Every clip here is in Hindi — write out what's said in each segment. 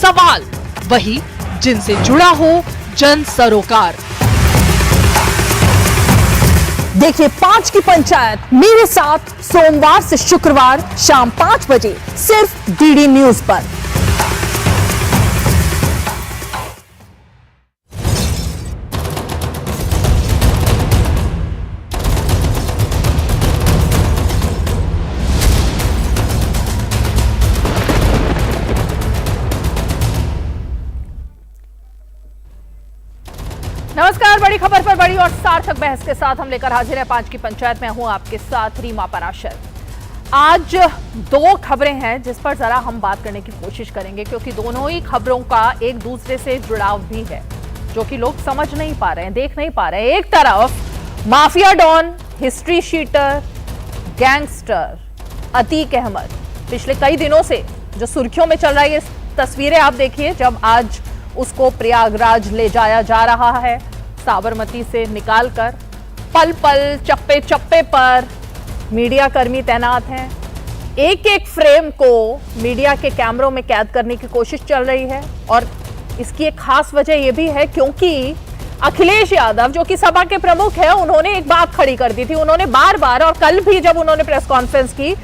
सवाल वही जिनसे जुड़ा हो जन सरोकार। देखिए 5 की पंचायत मेरे साथ सोमवार से शुक्रवार शाम 5 बजे सिर्फ डीडी न्यूज पर। नमस्कार, बड़ी खबर पर बड़ी और सार्थक बहस के साथ हम लेकर हाजिर है 5 की पंचायत में। हूं आपके साथ रीमा पराशर। आज 2 खबरें हैं जिस पर जरा हम बात करने की कोशिश करेंगे, क्योंकि दोनों ही खबरों का एक दूसरे से जुड़ाव भी है जो कि लोग समझ नहीं पा रहे हैं, देख नहीं पा रहे हैं। एक तरफ mafia don, history sheeter, gangster Atiq Ahmed पिछले कई दिनों से जो सुर्खियों में चल रहा है, ये तस्वीरें आप देखिए जब आज उसको प्रयागराज ले जाया जा रहा है साबरमती से निकालकर। पल पल चप्पे चप्पे पर मीडिया कर्मी तैनात हैं। एक एक फ्रेम को मीडिया के कैमरों में कैद करने की कोशिश चल रही है। और इसकी एक खास वजह यह भी है क्योंकि अखिलेश यादव जो कि सपा के प्रमुख है, उन्होंने एक बात खड़ी कर दी थी। उन्होंने बार बार, और कल भी जब उन्होंने प्रेस कॉन्फ्रेंस की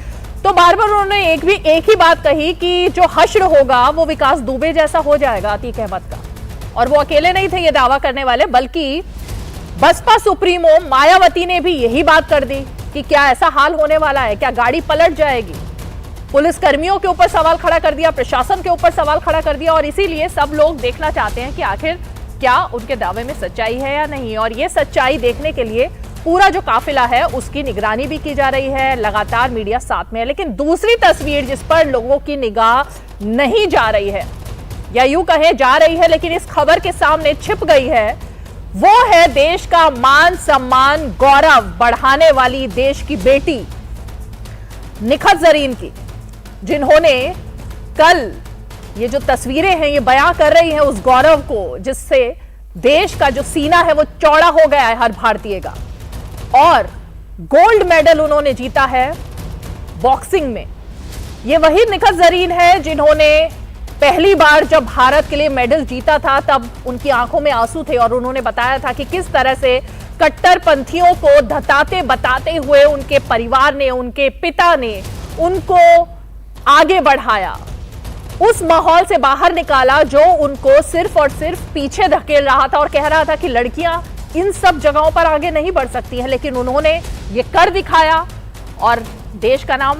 तो बार बार उन्होंने एक ही बात कही कि जो हश्र होगा वो विकास दुबे जैसा हो जाएगा अतीक अहमद का। और वो अकेले नहीं थे ये दावा करने वाले, बल्कि बसपा सुप्रीमो मायावती ने भी यही बात कर दी कि क्या ऐसा हाल होने वाला है, क्या गाड़ी पलट जाएगी। पुलिस कर्मियों के ऊपर सवाल खड़ा कर दिया, प्रशासन के ऊपर सवाल खड़ा कर दिया। और इसीलिए सब लोग देखना चाहते हैं कि आखिर क्या उनके दावे में सच्चाई है या नहीं। और ये सच्चाई देखने के लिए पूरा जो काफिला है उसकी निगरानी भी की जा रही है, लगातार मीडिया साथ में है। लेकिन दूसरी तस्वीर जिस पर लोगों की निगाह नहीं जा रही है, या यूं कहें जा रही है लेकिन इस खबर के सामने छिप गई है, वो है देश का मान सम्मान गौरव बढ़ाने वाली देश की बेटी निखत जरीन की, जिन्होंने कल ये जो तस्वीरें हैं ये बयां कर रही हैं उस गौरव को जिससे देश का जो सीना है वो चौड़ा हो गया है हर भारतीय का। और गोल्ड मेडल उन्होंने जीता है बॉक्सिंग में। ये वही निखत जरीन है जिन्होंने पहली बार जब भारत के लिए मेडल जीता था तब उनकी आंखों में आंसू थे और उन्होंने बताया था कि किस तरह से कट्टरपंथियों को धताते बताते हुए उनके परिवार ने, उनके पिता ने उनको आगे बढ़ाया, उस माहौल से बाहर निकाला जो उनको सिर्फ और सिर्फ पीछे धकेल रहा था और कह रहा था कि लड़कियां इन सब जगहों पर आगे नहीं बढ़ सकती हैं। लेकिन उन्होंने ये कर दिखाया और देश का नाम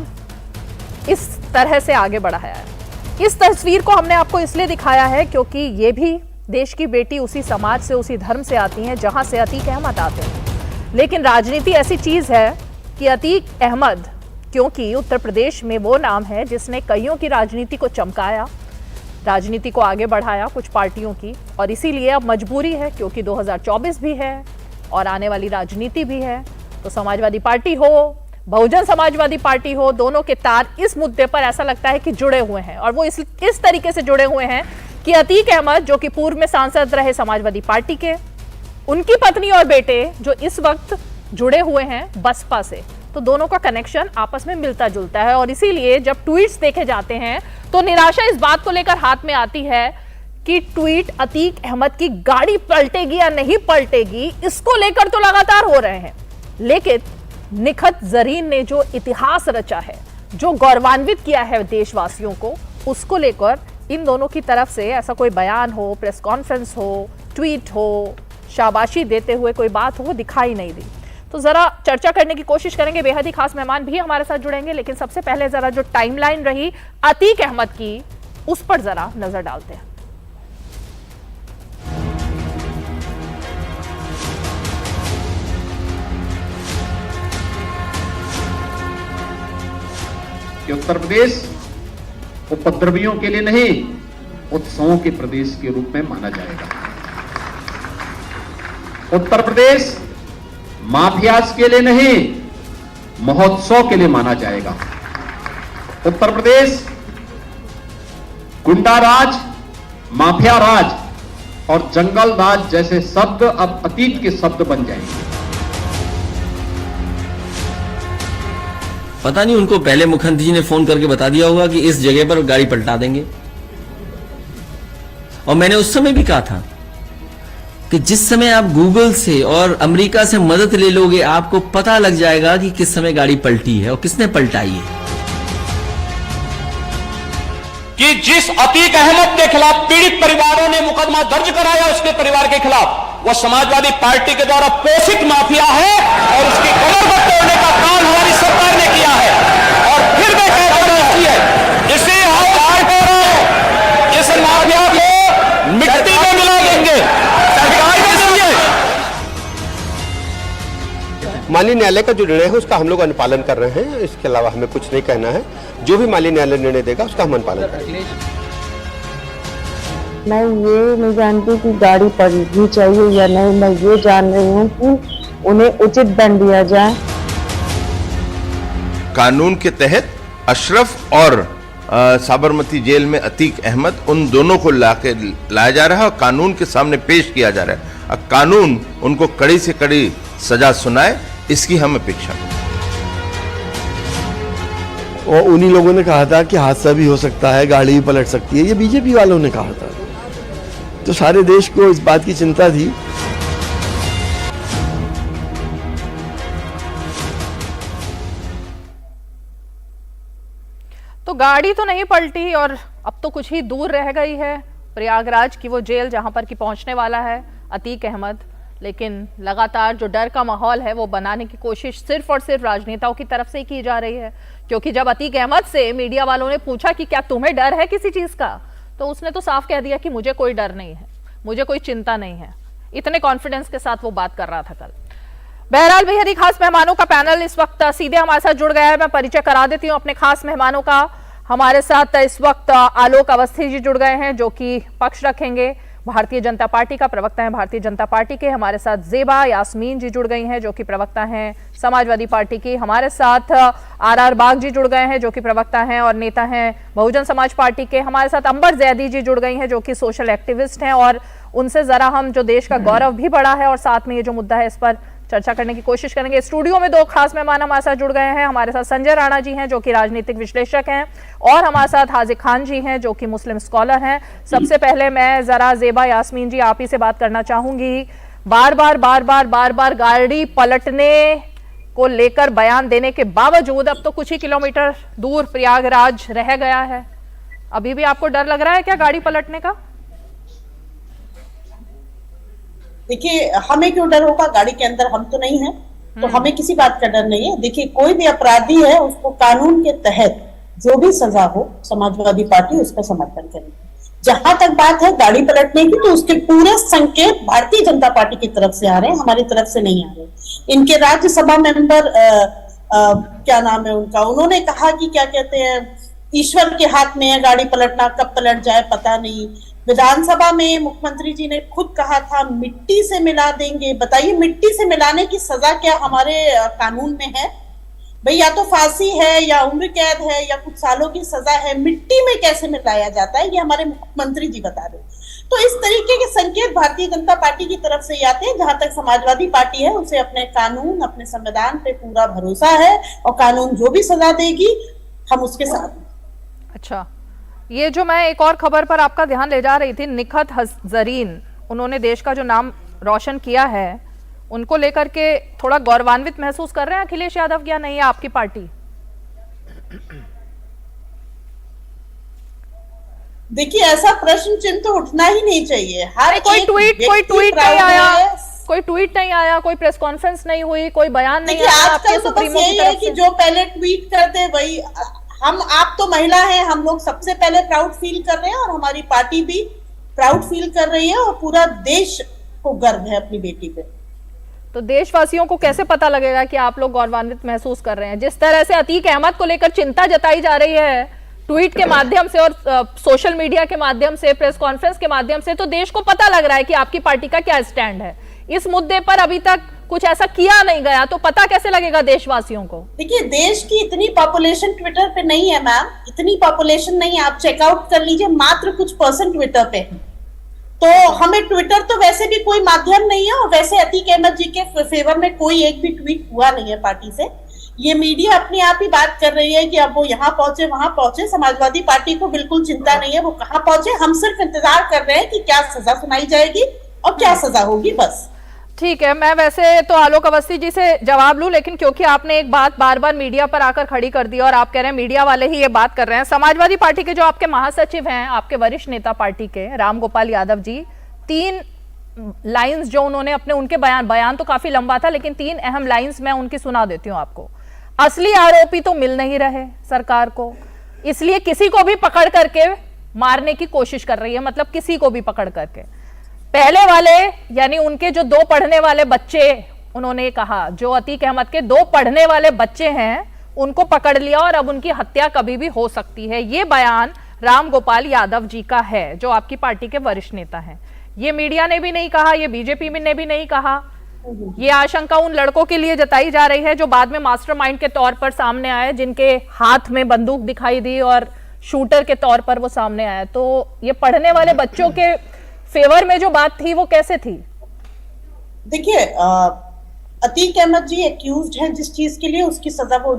इस तरह से आगे बढ़ाया है। इस तस्वीर को हमने आपको इसलिए दिखाया है क्योंकि ये भी देश की बेटी उसी समाज से, उसी धर्म से आती हैं जहां से अतीक अहमद आते हैं। लेकिन राजनीति ऐसी चीज है कि अतीक अहमद, क्योंकि उत्तर प्रदेश में वो नाम है जिसने कईयों की राजनीति को चमकाया, राजनीति को आगे बढ़ाया कुछ पार्टियों की, और इसीलिए अब मजबूरी है क्योंकि 2024 भी है और आने वाली राजनीति भी है। तो समाजवादी पार्टी हो, बहुजन समाजवादी पार्टी हो, दोनों के तार इस मुद्दे पर ऐसा लगता है कि जुड़े हुए हैं। और वो इस तरीके से जुड़े हुए हैं कि अतीक अहमद जो कि पूर्व में सांसद रहे समाजवादी पार्टी के, उनकी पत्नी और बेटे जो इस वक्त जुड़े हुए हैं बसपा से, तो दोनों का कनेक्शन आपस में मिलता जुलता है। और इसीलिए जब ट्वीट्स देखे जाते हैं तो निराशा इस बात को लेकर हाथ में आती है कि ट्वीट अतीक अहमद की गाड़ी पलटेगी या नहीं पलटेगी, इसको लेकर तो लगातार हो रहे हैं। लेकिन निखत जरीन ने जो इतिहास रचा है, जो गौरवान्वित किया है देशवासियों को, उसको लेकर इन दोनों की तरफ से ऐसा कोई बयान हो, प्रेस कॉन्फ्रेंस हो, ट्वीट हो, शाबाशी देते हुए कोई बात हो, दिखाई नहीं दी। तो जरा चर्चा करने की कोशिश करेंगे। बेहद ही खास मेहमान भी हमारे साथ जुड़ेंगे, लेकिन सबसे पहले जरा जो टाइमलाइन रही अतीक अहमद की, उस पर जरा नजर डालते हैं। कि उत्तर प्रदेश उपद्रवियों के लिए नहीं, उत्सवों के प्रदेश के रूप में माना जाएगा। उत्तर प्रदेश माफियाज के लिए नहीं, महोत्सव के लिए माना जाएगा। उत्तर प्रदेश गुंडा राज, माफिया राज और जंगल राज जैसे शब्द अब अतीत के शब्द बन जाएंगे। पता नहीं उनको पहले मुख्यमंत्री जी ने फोन करके बता दिया होगा कि इस जगह पर गाड़ी पलटा देंगे। और मैंने उस समय भी कहा था कि जिस समय आप गूगल से और अमेरिका से मदद ले लोगे, आपको पता लग जाएगा कि किस समय गाड़ी पलटी है और किसने पलटाई है। कि जिस अतीक अहमद के खिलाफ पीड़ित परिवारों ने मुकदमा दर्ज कराया, उसके परिवार के खिलाफ, वो समाजवादी पार्टी के द्वारा पोषित माफिया है और उसकी कमर को तोड़ने का काम हमारी सरकार ने किया है। और फिर मैं कहता है इसे इस माफिया को मिट्टी में मिला देंगे। सरकार के जरिए माननीय न्यायालय का जो निर्णय है उसका हम लोग अनुपालन कर रहे हैं। इसके अलावा हमें कुछ नहीं कहना है। जो भी माननीय न्यायालय निर्णय देगा उसका हम अनुपालन करेंगे। मैं ये नहीं जानती कि गाड़ी पलटनी चाहिए या नहीं, मैं ये जान रही हूँ कि उन्हें उचित दंड दिया जाए। कानून के तहत अशरफ और साबरमती जेल में अतीक अहमद, उन दोनों को लाया जा रहा है और कानून के सामने पेश किया जा रहा है। अब कानून उनको कड़ी से कड़ी सजा सुनाए, इसकी हम अपेक्षा करते हैं। और उन्हीं लोगों ने कहा था कि हादसा भी हो सकता है, गाड़ी भी पलट सकती है, ये बीजेपी वालों ने कहा था। तो सारे देश को इस बात की चिंता थी। तो गाड़ी तो नहीं पलटी और अब तो कुछ ही दूर रह गई है प्रयागराज की वो जेल जहां पर कि पहुंचने वाला है अतीक अहमद। लेकिन लगातार जो डर का माहौल है वो बनाने की कोशिश सिर्फ और सिर्फ राजनेताओं की तरफ से ही की जा रही है। क्योंकि जब अतीक अहमद से मीडिया वालों ने पूछा कि क्या तुम्हें डर है किसी चीज का, तो उसने तो साफ कह दिया कि मुझे कोई डर नहीं है, मुझे कोई चिंता नहीं है। इतने कॉन्फिडेंस के साथ वो बात कर रहा था कल। बहरहाल बेहद खास मेहमानों का पैनल इस वक्त सीधे हमारे साथ जुड़ गया है। मैं परिचय करा देती हूँ अपने खास मेहमानों का। हमारे साथ इस वक्त आलोक अवस्थी जी जुड़ गए हैं जो कि पक्ष रखेंगे भारतीय जनता पार्टी का, प्रवक्ता हैं भारतीय जनता पार्टी के। हमारे साथ ज़ेबा यास्मीन जी जुड़ गई हैं जो कि प्रवक्ता हैं समाजवादी पार्टी की। हमारे साथ आर बाग जी जुड़ गए हैं जो कि प्रवक्ता हैं और नेता हैं बहुजन समाज पार्टी के। हमारे साथ अंबर जैदी जी जुड़ गई हैं जो कि सोशल एक्टिविस्ट हैं और उनसे जरा हम जो देश का गौरव भी बढ़ा है और साथ में ये जो मुद्दा है इस पर चर्चा करने की कोशिश करेंगे। स्टूडियो में दो खास मेहमान हमारे साथ जुड़ गए हैं। हमारे साथ संजय राणा जी हैं जो कि राजनीतिक विश्लेषक हैं और हमारे साथ हाजिक खान जी हैं जो कि मुस्लिम स्कॉलर हैं। सबसे पहले मैं जरा ज़ेबा यास्मीन जी आप ही से बात करना चाहूंगी। बार बार गाड़ी पलटने को लेकर बयान देने के बावजूद अब तो कुछ ही किलोमीटर दूर प्रयागराज रह गया है, अभी भी आपको डर लग रहा है क्या गाड़ी पलटने का? देखिए, हमें क्यों डर होगा? गाड़ी के अंदर हम तो नहीं है, तो हमें किसी बात का डर नहीं है। देखिए, कोई भी अपराधी है उसको कानून के तहत जो भी सजा हो समाजवादी पार्टी उसका समर्थन करेगी। जहां तक बात है गाड़ी पलटने की, तो उसके पूरे संकेत भारतीय जनता पार्टी की तरफ से आ रहे हैं, हमारी तरफ से नहीं आ रहे। इनके राज्यसभा मेंबर क्या नाम है उनका, उन्होंने कहा कि क्या कहते हैं, ईश्वर के हाथ में है गाड़ी पलटना, कब पलट जाए पता नहीं। विधानसभा में मुख्यमंत्री जी ने खुद कहा था मिट्टी से मिला देंगे। बताइए, मिट्टी से मिलाने की सजा क्या हमारे कानून में है? भाई, या तो फांसी है या उम्र कैद है या कुछ सालों की सजा है, मिट्टी में कैसे मिलाया जाता है ये हमारे मुख्यमंत्री जी बता रहे। तो इस तरीके के संकेत भारतीय जनता पार्टी की तरफ से आते हैं। जहां तक समाजवादी पार्टी है उसे अपने कानून, अपने संविधान पे पूरा भरोसा है और कानून जो भी सजा देगी हम उसके साथ। अच्छा, ये जो मैं एक और खबर पर आपका ध्यान ले जा रही थी, निखत जरीन, उन्होंने देश का जो नाम रोशन किया है, उनको लेकर के थोड़ा गौरवान्वित महसूस कर रहे हैं अखिलेश यादव या नहीं आपकी पार्टी? देखिए, ऐसा प्रश्न चिन्ह तो उठना ही नहीं चाहिए। हर कोई ट्वीट नहीं आया, कोई ट्वीट नहीं आया, कोई प्रेस कॉन्फ्रेंस नहीं हुई, कोई बयान नहीं आया आपके सुप्रीमो की तरफ से। जो पहले ट्वीट करते वही हम, आप तो महिला हैं, हम लोग सबसे पहले प्राउड फील कर रहे हैं और हमारी पार्टी भी प्राउड फील कर रही है और पूरा देश को गर्व है अपनी बेटी पे। तो देशवासियों को कैसे पता लगेगा कि आप लोग गौरवान्वित महसूस कर रहे हैं? जिस तरह से अतीक अहमद को लेकर चिंता जताई जा रही है ट्वीट के माध्यम से और सोशल मीडिया के माध्यम से, प्रेस कॉन्फ्रेंस के माध्यम से, तो देश को पता लग रहा है कि आपकी पार्टी का क्या स्टैंड है। इस मुद्दे पर अभी तक कुछ ऐसा किया नहीं गया, तो पता कैसे लगेगा देशवासियों को? देखिए, देश की इतनी पॉपुलेशन ट्विटर पे नहीं है मैम, इतनी पॉपुलेशन नहीं है। आप चेकआउट कर लीजिए, मात्र कुछ % ट्विटर पे है। तो हमें ट्विटर तो वैसे भी कोई माध्यम नहीं है और वैसे अतीक अहमद जी के फेवर में कोई एक भी ट्वीट हुआ नहीं है पार्टी से। ये मीडिया अपने आप ही बात कर रही है कि अब वो यहाँ पहुंचे वहां पहुंचे, समाजवादी पार्टी को बिल्कुल चिंता नहीं है वो कहाँ पहुंचे। हम सिर्फ इंतजार कर रहे हैं कि क्या सजा सुनाई जाएगी और क्या सजा होगी, बस। ठीक है, मैं वैसे तो आलोक अवस्थी जी से जवाब लूं, लेकिन क्योंकि आपने एक बात बार बार मीडिया पर आकर खड़ी कर दी और आप कह रहे हैं मीडिया वाले ही ये बात कर रहे हैं, समाजवादी पार्टी के जो आपके महासचिव हैं, आपके वरिष्ठ नेता पार्टी के राम गोपाल यादव जी, 3 लाइंस जो उन्होंने अपने उनके बयान तो काफी लंबा था, लेकिन 3 अहम लाइंस मैं उनकी सुना देती हूं आपको। असली आरोपी तो मिल नहीं रहे सरकार को, इसलिए किसी को भी पकड़ करके मारने की कोशिश कर रही है, मतलब किसी को भी पकड़ करके। पहले वाले यानी उनके जो 2 पढ़ने वाले बच्चे, उन्होंने कहा जो अतीक अहमद के 2 पढ़ने वाले बच्चे हैं उनको पकड़ लिया और अब उनकी हत्या कभी भी हो सकती है। ये बयान राम गोपाल यादव जी का है जो आपकी पार्टी के वरिष्ठ नेता हैं। ये मीडिया ने भी नहीं कहा, ये बीजेपी ने भी नहीं कहा। ये आशंका उन लड़कों के लिए जताई जा रही है जो बाद में मास्टरमाइंड के तौर पर सामने आए, जिनके हाथ में बंदूक दिखाई दी और शूटर के तौर पर वो सामने आए। तो ये पढ़ने वाले बच्चों के फेवर में जो बात थी वो कैसे थी? देखिए, अतीक अहमद जी एक्यूज्ड हैं जिस चीज के लिए, उसकी सजा वो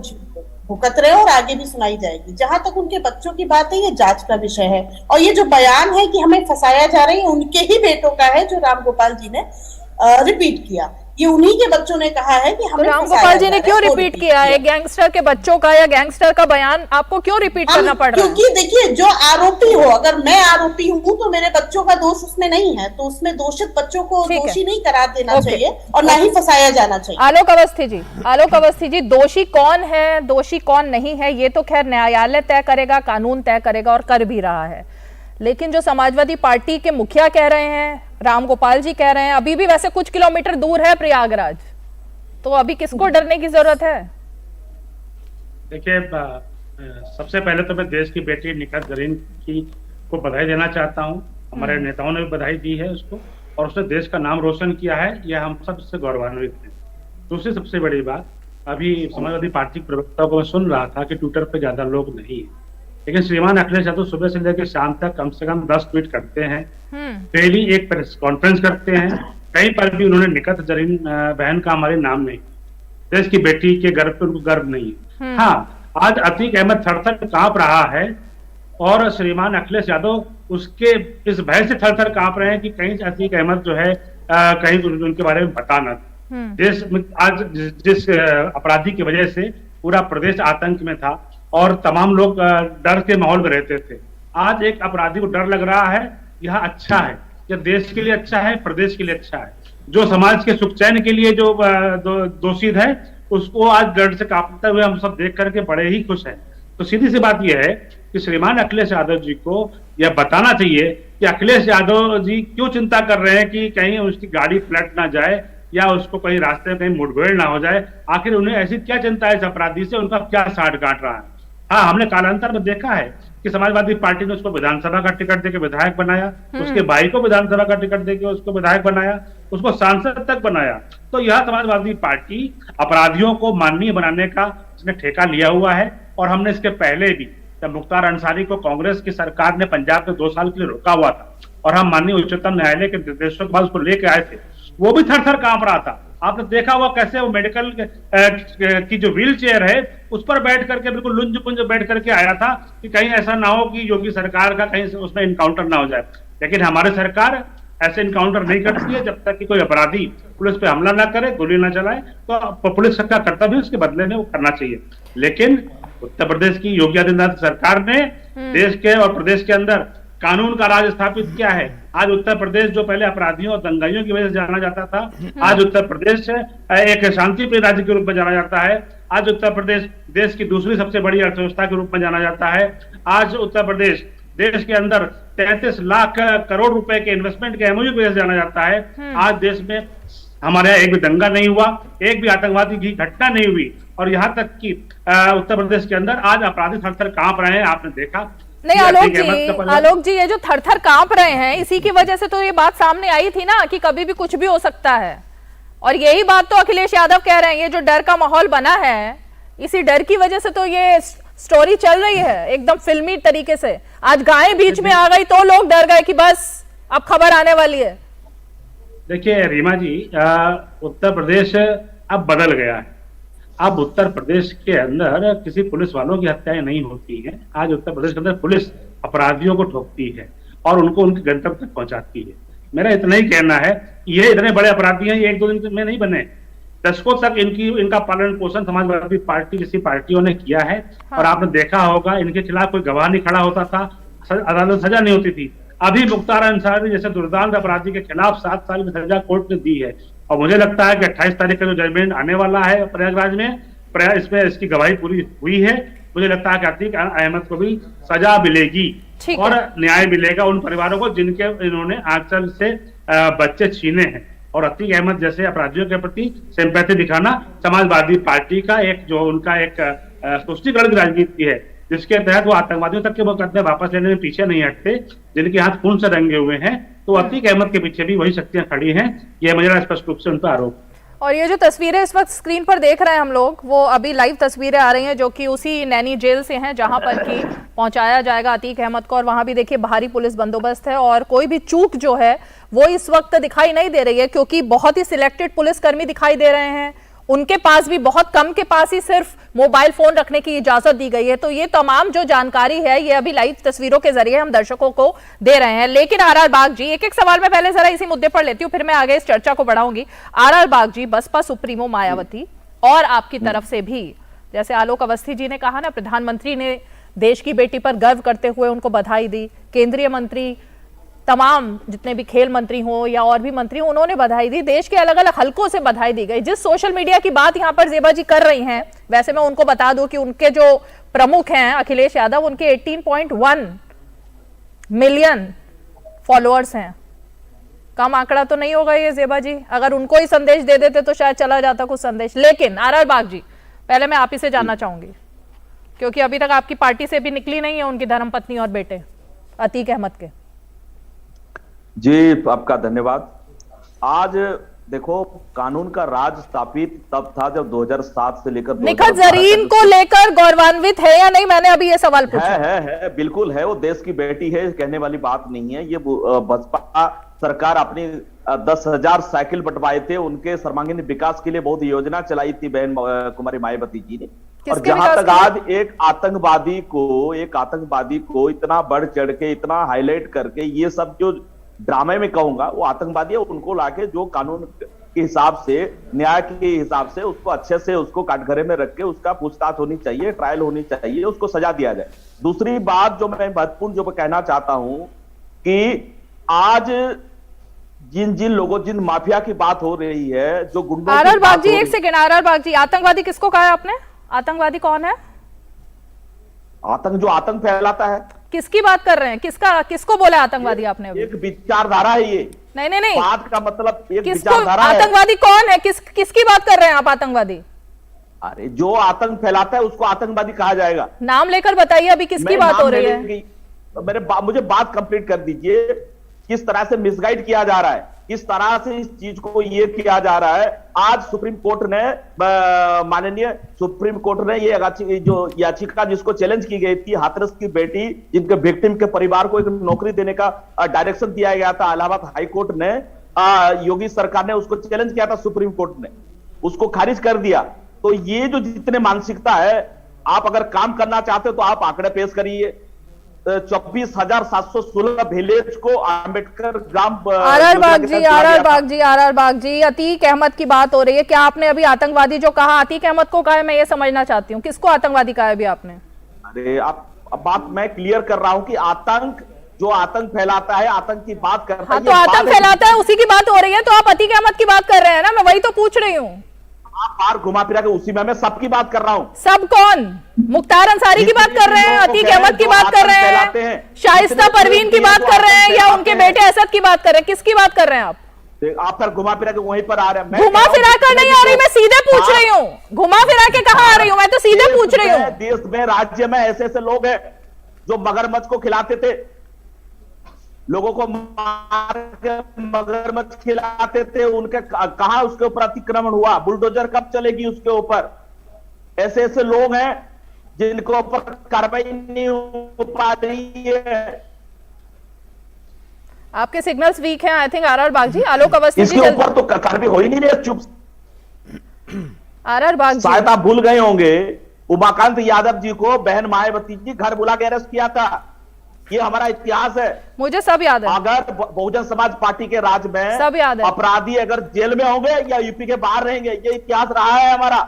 भुगत रहे और आगे भी सुनाई जाएगी। जहां तक उनके बच्चों की बात है, ये जांच का विषय है। और ये जो बयान है कि हमें फंसाया जा रहा है, उनके ही बेटों का है जो राम गोपाल जी ने रिपीट किया। ये उन्हीं के बच्चों ने कहा है कि हमें तो राम गोपाल जी ने क्यों रिपीट किया है? गैंगस्टर के बच्चों का या गैंगस्टर का बयान आपको क्यों रिपीट करना पड़ रहा है? क्योंकि देखिए, जो आरोपी हो, अगर मैं आरोपी हूँ तो मेरे बच्चों का दोष उसमें नहीं है, तो उसमें दोषित बच्चों को दोषी नहीं करार देना चाहिए और ना ही फंसाया जाना चाहिए। आलोक अवस्थी जी, दोषी कौन है, दोषी कौन नहीं है, ये तो खैर न्यायालय तय करेगा, कानून तय करेगा और कर भी रहा है। लेकिन जो समाजवादी पार्टी के मुखिया कह रहे हैं, राम गोपाल जी कह रहे हैं, अभी भी वैसे कुछ किलोमीटर दूर है प्रयागराज, तो अभी किसको डरने की जरूरत है? देखिए, सबसे पहले तो मैं देश की बेटी निखत जरीन की को बधाई देना चाहता हूं। हमारे नेताओं ने भी बधाई दी है उसको, और उसने देश का नाम रोशन किया है, यह हम सब इससे गौरवान्वित हैं। दूसरी सबसे बड़ी बात, अभी समाजवादी पार्टी के प्रवक्ता को मैं सुन रहा था कि ट्विटर पे ज्यादा लोग नहीं है, लेकिन श्रीमान अखिलेश यादव सुबह से लेकर शाम तक कम से कम 10 ट्वीट करते हैं, डेली एक प्रेस कॉन्फ्रेंस करते हैं। कहीं पर भी उन्होंने निखत जरीन बहन का हमारे नाम नहीं, देश की बेटी के गर्व पे उनको गर्व नहीं है। हाँ, आज अतीक अहमद थर-थर कांप रहा है और श्रीमान अखिलेश यादव उसके इस भय से थर-थर कांप रहे हैं कि कहीं अतीक अहमद जो है कहीं उनके बारे में बता ना। देश में आज जिस अपराधी की वजह से पूरा प्रदेश आतंक में था और तमाम लोग डर के माहौल में रहते थे, आज एक अपराधी को डर लग रहा है। यह अच्छा है, यह देश के लिए अच्छा है, प्रदेश के लिए अच्छा है। जो समाज के सुख चैन के लिए जो दोषी है उसको आज डर से कांपते हुए हम सब देख करके बड़े ही खुश हैं। तो सीधी सी बात यह है कि श्रीमान अखिलेश यादव जी को यह बताना चाहिए कि अखिलेश यादव जी क्यों चिंता कर रहे हैं कि कहीं उसकी गाड़ी पलट ना जाए या उसको कहीं रास्ते में कहीं मुठभेड़ ना हो जाए। आखिर उन्हें ऐसी क्या चिंता है इस अपराधी से, उनका क्या साठ काट रहा है? हाँ, हमने कालांतर में देखा है कि समाजवादी पार्टी ने उसको विधानसभा का टिकट देकर विधायक बनाया, उसके भाई को विधानसभा का टिकट देकर उसको विधायक बनाया, उसको सांसद तक बनाया। तो यह समाजवादी पार्टी अपराधियों को माननीय बनाने का इसने ठेका लिया हुआ है। और हमने इसके पहले भी, जब मुख्तार अंसारी को कांग्रेस की सरकार ने पंजाब में 2 साल के लिए रोका हुआ था और हम माननीय उच्चतम न्यायालय के निर्देशों के बाद उसको लेके आए थे, वो भी थर-थर कांप रहा था। आपने देखा हुआ कैसे वो मेडिकल की जो व्हील चेयर है उस पर बैठ करके बिल्कुल लुंज पुंज बैठ करके आया था कि कहीं ऐसा ना हो कि योगी सरकार का कहीं उसमें इनकाउंटर ना हो जाए। लेकिन हमारी सरकार ऐसे इनकाउंटर नहीं करती है जब तक कि कोई अपराधी पुलिस पे हमला ना करे, गोली ना चलाए। तो पुलिस का कर्तव्य उसके बदले में वो करना चाहिए। लेकिन उत्तर प्रदेश की योगी आदित्यनाथ सरकार ने देश के और प्रदेश के अंदर कानून का राज स्थापित किया है। आज उत्तर प्रदेश जो पहले अपराधियों और दंगाइयों की वजह से जाना जाता था, आज उत्तर प्रदेश एक शांतिप्रिय राज्य के रूप में जाना जाता है। आज उत्तर प्रदेश देश की दूसरी सबसे बड़ी अर्थव्यवस्था के रूप में जाना जाता है। आज उत्तर प्रदेश देश के अंदर 33 लाख करोड़ रुपए के इन्वेस्टमेंट के एमओयू की वजह से जाना जाता है। आज देश में हमारे यहाँ एक भी दंगा नहीं हुआ, एक भी आतंकवादी की घटना नहीं हुई, और यहाँ तक कि उत्तर प्रदेश के अंदर आज अपराधी थर-थर कांप रहे हैं। आपने देखा नहीं आलोक जी, ये जो थर-थर कांप रहे हैं इसी की वजह से तो ये बात सामने आई थी ना कि कभी भी कुछ भी हो सकता है। और यही बात तो अखिलेश यादव कह रहे हैं, ये जो डर का माहौल बना है, इसी डर की वजह से तो ये स्टोरी चल रही है एकदम फिल्मी तरीके से। आज गायें बीच में आ गई तो लोग डर गए कि बस अब खबर आने वाली है। देखिए रीमा जी, उत्तर प्रदेश अब बदल गया है। अब उत्तर प्रदेश के अंदर किसी पुलिस वालों की हत्याएं नहीं होती हैं। आज उत्तर प्रदेश के अंदर पुलिस अपराधियों को ठोकती है और उनको उनके गंतव्य तक पहुंचाती है। मेरा इतना ही कहना है, ये इतने बड़े अपराधी हैं, ये एक दो दिन में नहीं बने, दशकों तक इनका पालन पोषण समाजवादी पार्टी जैसी पार्टियों ने किया है। हाँ। और आपने देखा होगा, इनके खिलाफ कोई गवाह नहीं खड़ा होता था, अदालत सजा नहीं होती थी। अभी मुख्तार अंसारी जैसे दुर्दांत अपराधी के खिलाफ 7 साल की सजा कोर्ट ने दी है और मुझे लगता है कि 28 तारीख का जो जजमेंट आने वाला है प्रयागराज में, इसमें इसकी गवाही पूरी हुई है। मुझे लगता है कि अतीक अहमद को भी सजा मिलेगी और न्याय मिलेगा उन परिवारों को जिनके इन्होंने आंचल से बच्चे छीने हैं। और अतीक अहमद जैसे अपराधियों के प्रति सिंपैथी दिखाना समाजवादी पार्टी का एक जो उनका एक तुष्टिकरण की राजनीति है, जिसके तहत वो आतंकवादियों तक के मुकदमे वापस लेने में पीछे नहीं हटते, जिनके हाथ खून से रंगे हुए हैं। तो अतीक अहमद के पीछे भी वही शक्तियां खड़ी हैं। यह मुझे स्पष्ट रूप से उन पर आरोप। और ये जो तस्वीरें इस वक्त स्क्रीन पर देख रहे हैं हम लोग, वो अभी लाइव तस्वीरें आ रही हैं जो कि उसी नैनी जेल से हैं जहां पर कि पहुंचाया जाएगा अतीक अहमद को। और वहां भी देखिए भारी पुलिस बंदोबस्त है और कोई भी चूक जो है वो इस वक्त दिखाई नहीं दे रही है, क्योंकि बहुत ही सिलेक्टेड पुलिसकर्मी दिखाई दे रहे हैं। उनके पास भी बहुत कम के पास ही सिर्फ मोबाइल फोन रखने की इजाजत दी गई है। तो ये तमाम जो जानकारी है ये अभी लाइव तस्वीरों के जरिए हम दर्शकों को दे रहे हैं। लेकिन आर.आर. बाग जी, एक सवाल मैं पहले जरा इसी मुद्दे पर लेती हूँ, फिर मैं आगे इस चर्चा को बढ़ाऊंगी। आर.आर. बाग जी, बसपा सुप्रीमो मायावती और आपकी तरफ से भी, जैसे आलोक अवस्थी जी ने कहा ना, प्रधानमंत्री ने देश की बेटी पर गर्व करते हुए उनको बधाई दी, केंद्रीय मंत्री, तमाम जितने भी खेल मंत्री हो या और भी मंत्री हो, उन्होंने बधाई दी, देश के अलग अलग हलकों से बधाई दी गई। जिस सोशल मीडिया की बात यहाँ पर जेबा जी कर रही हैं, वैसे मैं उनको बता दूं कि उनके जो प्रमुख हैं अखिलेश यादव, उनके 18.1 मिलियन फॉलोअर्स हैं। कम आंकड़ा तो नहीं होगा ये जेबा जी? अगर उनको ही संदेश दे देते तो शायद चला जाता कुछ संदेश। लेकिन आर.आर. बाग जी, पहले मैं आप ही से जानना चाहूंगी, क्योंकि अभी तक आपकी पार्टी से भी निकली नहीं है उनकी धर्मपत्नी और बेटे अतीक अहमद के। जी, आपका धन्यवाद। आज देखो, कानून का राज स्थापित तब था जब 2007 से लेकर निखत जरीन को लेकर गौरवान्वित है या नहीं, मैंने अभी ये सवाल पूछा। है बिल्कुल है, वो देश की बेटी है, कहने वाली बात नहीं है। ये बसपा सरकार अपनी 10,000 साइकिल बंटवाए थे, उनके सर्वांगीण विकास के लिए बहुत योजना चलाई थी बहन कुमारी मायावती जी ने। और जहां तक आज एक आतंकवादी को इतना बढ़ चढ़ के, इतना हाईलाइट करके, ये सब जो ड्रामे में कहूंगा वो आतंकवादी है, उनको लाके जो कानून के हिसाब से, न्याय के हिसाब से उसको अच्छे से उसको काटघरे में रख के उसका पूछताछ होनी चाहिए, ट्रायल होनी चाहिए, उसको सजा दिया जाए। दूसरी बात जो मैं महत्वपूर्ण जो कहना चाहता हूं कि आज जिन लोगों, जिन माफिया की बात हो रही है, जो गुंडों की आर.आर. बाग जी, एक सेकंड। आर.आर. बाग जी, आतंकवादी किसको कहा है आपने? आतंकवादी कौन है? जो आतंक फैलाता है। किसकी बात कर रहे हैं? किसको बोला आतंकवादी आपने? एक विचारधारा है ये। नहीं, बात का मतलब एक विचारधारा है। आतंकवादी कौन है? किसकी बात कर रहे हैं आप? आतंकवादी, अरे जो आतंक फैलाता है उसको आतंकवादी कहा जाएगा। नाम लेकर बताइए अभी किसकी बात हो रही है? मुझे बात कंप्लीट कर दीजिए। किस तरह से मिसगाइड किया जा रहा है, किस तरह से इस चीज को ये किया जा रहा है। आज सुप्रीम कोर्ट ने, माननीय सुप्रीम कोर्ट ने ये जो याचिका जिसको चैलेंज की गई थी, हाथरस की बेटी जिनके विक्टिम के परिवार को एक नौकरी देने का डायरेक्शन दिया गया था, इलाहाबाद हाई कोर्ट ने, योगी सरकार ने उसको चैलेंज किया था, सुप्रीम कोर्ट ने उसको खारिज कर दिया। तो ये जो जितने मानसिकता है, आप अगर काम करना चाहते हो तो आप आंकड़े पेश करिए। 24,716 विलेज को अम्बेडकर ग्राम। आर.आर. बाग जी, अतीक अहमद की बात हो रही है। क्या आपने अभी आतंकवादी जो कहा, अतीक अहमद को कहा है? मैं ये समझना चाहती हूँ, किसको आतंकवादी कहा है अभी आपने? अरे आप, अब बात मैं क्लियर कर रहा हूँ कि जो आतंक फैलाता है, आतंक की बात करता है। तो आतंक फैलाता है, उसी की बात हो रही है। तो आप अतीक अहमद की बात कर रहे हैं ना, मैं वही तो पूछ रही हूँ। आप बार घुमा फिरा के उसी में मैं सबकी बात कर रहा हूँ। सब कौन? मुख्तार अंसारी की बात कर रहे हैं, अतीक अहमद की बात कर रहे हैं, शाइस्ता परवीन की बात कर रहे हैं, या उनके बेटे असद की बात कर रहे हैं? किसकी बात कर रहे हैं आप? आप फिर घुमा फिरा के वहीं पर आ रहे हैं। घुमा फिरा कर नहीं आ रही, मैं सीधे पूछ रही हूँ। घुमा फिरा के कहाँ आ रही हूँ? मैं तो सीधे पूछ रही हूँ। देश में, राज्य में ऐसे लोग हैं जो मगरमच्छ को खिलाते थे, लोगों को मार के मगरमच्छ खिलाते थे, उनके कहां उसके ऊपर अतिक्रमण हुआ? बुलडोजर कब चलेगी उसके ऊपर? ऐसे लोग हैं जिनको ऊपर कार्रवाई नहीं हो पा रही है। आपके सिग्नल्स वीक हैं आई थिंक आर.आर. बाग जी। आलोक अवस्थी इसके ऊपर तो कार्रवाई हो ही नहीं रही, चुप। आर बाग शायद आप भूल गए होंगे, उमाकांत यादव जी को बहन मायावती जी घर बुला के अरेस्ट किया था। ये हमारा इतिहास है, मुझे सब याद है। अगर बहुजन समाज पार्टी के राज में सब याद है। अपराधी अगर जेल में होंगे या यूपी के बाहर रहेंगे, ये इतिहास रहा है हमारा।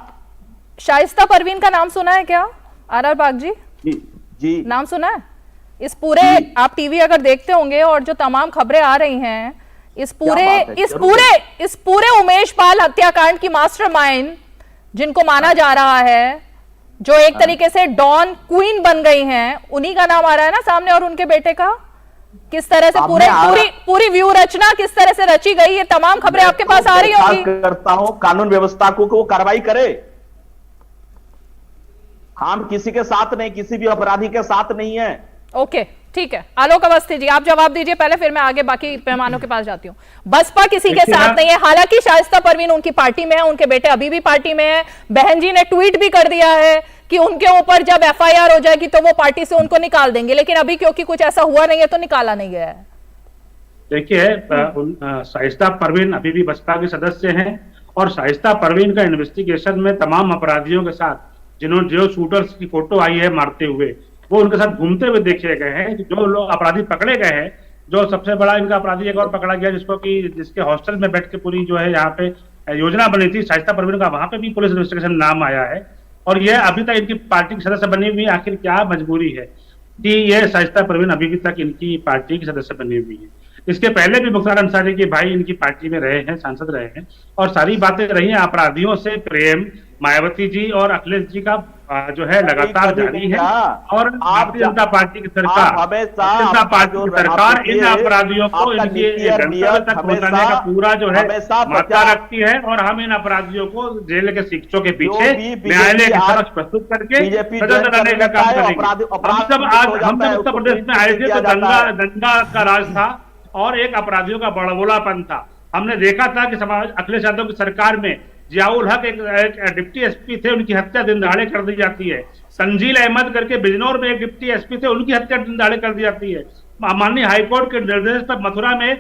शाइस्ता परवीन का नाम सुना है क्या आर बाग जी? जी नाम सुना है? इस पूरे आप टीवी अगर देखते होंगे और जो तमाम खबरें आ रही हैं, इस पूरे उमेश पाल हत्याकांड की मास्टरमाइंड जिनको माना जा रहा है, जो एक तरीके से डॉन क्वीन बन गई हैं, उन्हीं का नाम आ रहा है ना सामने, और उनके बेटे का। किस तरह से पूरी व्यू रचना किस तरह से रची गई, ये तमाम खबरें आपके पास आ रही होंगी। करता हूं कानून व्यवस्था को वो कार्रवाई करे। हम किसी के साथ नहीं, किसी भी अपराधी के साथ नहीं है। ओके, ठीक है। आलोक अवस्थी जी, आप जवाब दीजिए पहले, फिर मैं आगे बाकी मेहमानों के पास जाती हूँ। बसपा किसी के साथ नहीं है, हालांकि शाइस्ता परवीन उनकी पार्टी में है, उनके बेटे अभी भी पार्टी में है। बहन जी ने ट्वीट भी कर दिया है कि उनके ऊपर जब एफआईआर हो जाएगी तो वो पार्टी से उनको निकाल देंगे, लेकिन अभी क्योंकि कुछ ऐसा हुआ नहीं है तो निकाला नहीं गया है। देखिए, शाइस्ता परवीन अभी भी बसपा के सदस्य हैं, और शाइस्ता परवीन का इन्वेस्टिगेशन में तमाम अपराधियों के साथ जिन्होंने जो शूटर्स की फोटो आई है मारते हुए, वो उनके साथ घूमते हुए देखे गए हैं। जो लोग अपराधी पकड़े गए हैं, जो सबसे बड़ा इनका अपराधी एक और पकड़ा गया जिसके हॉस्टल में बैठ के पूरी जो है यहाँ पे योजना बनी थी शाइस्ता परवीन का, वहां पे भी पुलिस इन्वेस्टिगेशन नाम आया है, और यह अभी तक इनकी पार्टी की सदस्य बनी हुई है। आखिर क्या मजबूरी है कि ये शाइस्ता परवीन अभी भी तक इनकी पार्टी की सदस्य बनी हुई है? इसके पहले भी मुख्तार अंसारी के भाई इनकी पार्टी में रहे हैं, सांसद रहे हैं, और सारी बातें रही हैं। अपराधियों से प्रेम मायावती जी और अखिलेश जी का जो है लगातार जारी है, और भारतीय जनता पार्टी की सरकार इन अपराधियों को इनकी गंतव्य तक पहुंचाने का पूरा जो है मात्रा रखती है, और हम इन अपराधियों को जेल के शिक्षकों के पीछे न्यायालय के समक्ष प्रस्तुत करके सजा दिलाने का काम करेंगे। हम जब उत्तर प्रदेश में आए थे तो दंगा का राज था और एक अपराधियों का बड़बोलापन था। हमने देखा था कि अखिलेश यादव की सरकार में जियाउल हक एक डिप्टी एसपी थे, उनकी हत्या दिन दहाड़े कर दी जाती है। तंजील अहमद करके बिजनौर में एक डिप्टी एसपी थे, उनकी हत्या दिन दहाड़े कर दी जाती है। माननीय हाईकोर्ट के निर्देश पर मथुरा में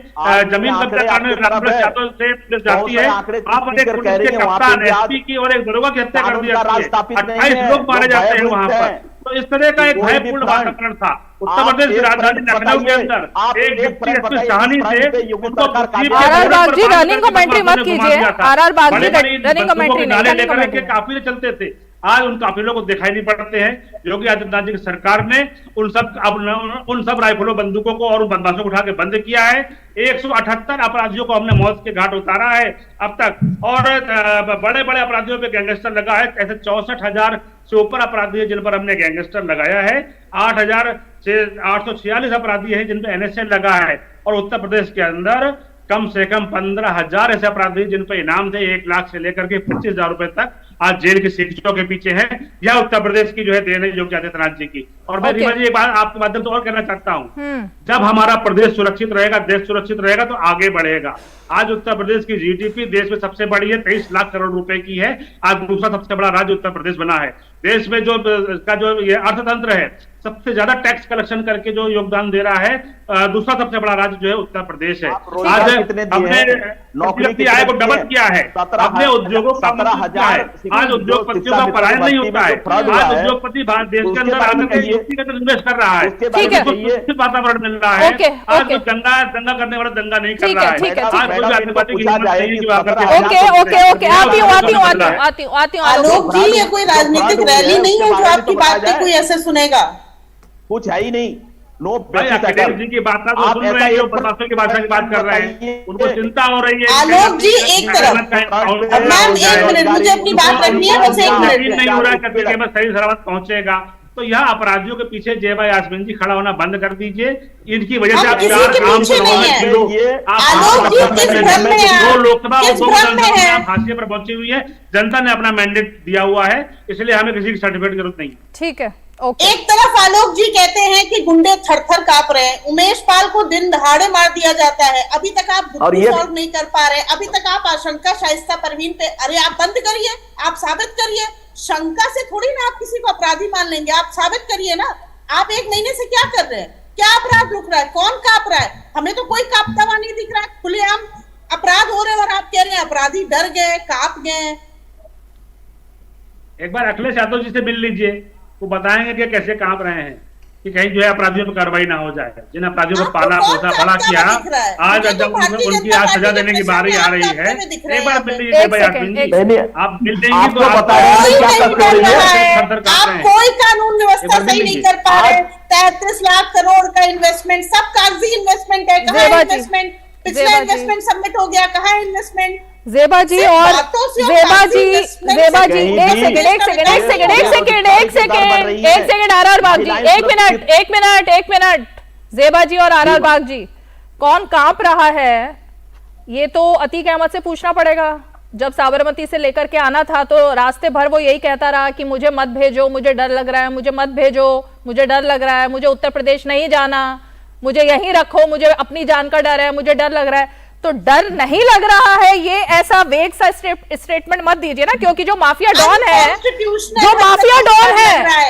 जमीन कब्जा करने से जाती है। आप एक पुलिस के कप्तान एसपी की और एक दरोगा की हत्या कर दी जाती है, 28 लोग मारे जाते हैं वहां पर। तो इस तरह का एक भयपूर्ण वातावरण था उत्तर प्रदेश की राजधानी लखनऊ के अंदर। एक डिप्टी एसपी शाहनी से उनको आर बाग जी रनिंग कमेंट्री मत कीजिए, आर बाग जी रनिंग कमेंट्री नहीं, काफिले चलते थे। आज उन काफिलों को दिखाई नहीं पड़ते हैं। योगी आदित्यनाथ जी की सरकार ने उन सब राइफलों बंदूकों को और उन बदमाशों को उठा के बंद किया है। 178 अपराधियों को हमने मौत के घाट उतारा है अब तक, और बड़े बड़े अपराधियों पे गैंगस्टर लगा है। ऐसे 64,000 से ऊपर अपराधी है जिन पर हमने गैंगस्टर लगाया है। 8,846 अपराधी है जिन पर एनएसए लगा है, और उत्तर प्रदेश के अंदर कम से कम 15,000 ऐसे अपराधी जिन पर इनाम थे 1 लाख से लेकर के 25,000 रुपए तक, आज जेल की शिक्षकों के पीछे है। यह उत्तर प्रदेश की जो है देन है योगी आदित्यनाथ जी की। और मैं रीमा जी एक बात आपके माध्यम से और कहना चाहता हूं, जब हमारा प्रदेश सुरक्षित रहेगा, देश सुरक्षित रहेगा तो आगे बढ़ेगा। आज उत्तर प्रदेश की जीडीपी देश में सबसे बड़ी है, 23 लाख करोड़ रुपए की है। आज दूसरा सबसे बड़ा राज्य उत्तर प्रदेश बना है। देश में जो ये अर्थतंत्र है, सबसे ज्यादा टैक्स कलेक्शन करके जो योगदान दे रहा है, दूसरा सबसे बड़ा राज्य जो है उत्तर प्रदेश है। आज हमने नौकरी आय को डबल किया है, अपने उद्योगों का आज उद्योगपतियों का पलायन नहीं होता है। आज उद्योगपति भारत देश के अंदर आकर व्यक्तिगत इन्वेस्ट कर रहा है, सुरक्षित वातावरण मिल रहा है। आज दंगा करने वाला दंगा नहीं कर रहा है। आज कोई आतंकवादी की हिम्मत नहीं कि आलोक जी, ये कोई राजनीतिक रैली नहीं है जो आपकी बातें कोई ऐसे सुनेगा, कुछ है ही नहीं। जी की बात तो सुन रहे हैं, की भाषा की बात कर रहे हैं, उनको चिंता हो रही है। आलोक जी एक तरफ, मैम 1 मिनट मुझे अपनी बात रखनी है, बस 1 मिनट नहीं हो रहा है कभी कि सही सलामत पहुंचेगा। तो यह अपराधियों के पीछे जेबा यास्मीन जी खड़ा होना बंद कर दीजिए। इनकी वजह से आप लोकसभा फांसी पर पहुंची हुई है। जनता ने अपना मैंडेट दिया हुआ है, इसलिए हमें किसी की सर्टिफिकेट की जरूरत नहीं। ठीक है। एक तरफ आलोक जी कहते हैं कि गुंडे थर-थर कांप रहे हैं, उमेश पाल को दिन दहाड़े मार दिया जाता है, अभी तक आप सॉल्व नहीं कर पा रहे, अभी तक आप आशंका शाइस्ता परवीन पे, अरे आप बंद करिए, आप साबित करिए। शंका से थोड़ी ना आप किसी को अपराधी मान लेंगे, आप साबित करिए ना। आप 1 महीने से क्या कर रहे हैं? क्या अपराध रुक रहा है? कौन कांप रहा है? हमें तो कोई कांपता हुआ नहीं दिख रहा है। खुलेआम अपराध हो रहे हैं और आप कह रहे हैं अपराधी डर गए, कांप गए। एक बार अखिलेश यादव जी से मिल लीजिए, वो बताएंगे कि कैसे कांप रहे हैं कि कहीं जो है अपराधियों पर कार्रवाई ना हो जाए। जिन अपराधियों को पाला पोसा बड़ा किया, आज जब उनकी आज सजा देने की बारी आ रही है, एक बार मिल लीजिए भाई आदमी जी, आप मिल देंगे तो आप कोई कानून व्यवस्था सही नहीं कर पा रहे। 33 लाख करोड़ का इन्वेस्टमेंट, सब कागजी इन्वेस्टमेंट है, कहाँ इन्वेस्टमेंट? पिछला इन्वेस्टमेंट सबमिट हो गया, कहाँ इन्वेस्टमेंट? ज़ेबा जी और ज़ेबा जी एक सेकंड आर बाग जी, एक मिनट ज़ेबा जी और आर बाग जी, कौन कांप रहा है ये तो अतीक अहमद से पूछना पड़ेगा। जब साबरमती से लेकर के आना था तो रास्ते भर वो यही कहता रहा कि मुझे मत भेजो, मुझे डर लग रहा है, मुझे मत भेजो, मुझे डर लग रहा है, मुझे उत्तर प्रदेश नहीं जाना, मुझे यहीं रखो, मुझे अपनी जान का डर है, मुझे डर लग रहा है। तो डर नहीं लग रहा है, ये ऐसा वेग सा स्टेटमेंट मत दीजिए ना, क्योंकि जो माफिया डॉन है,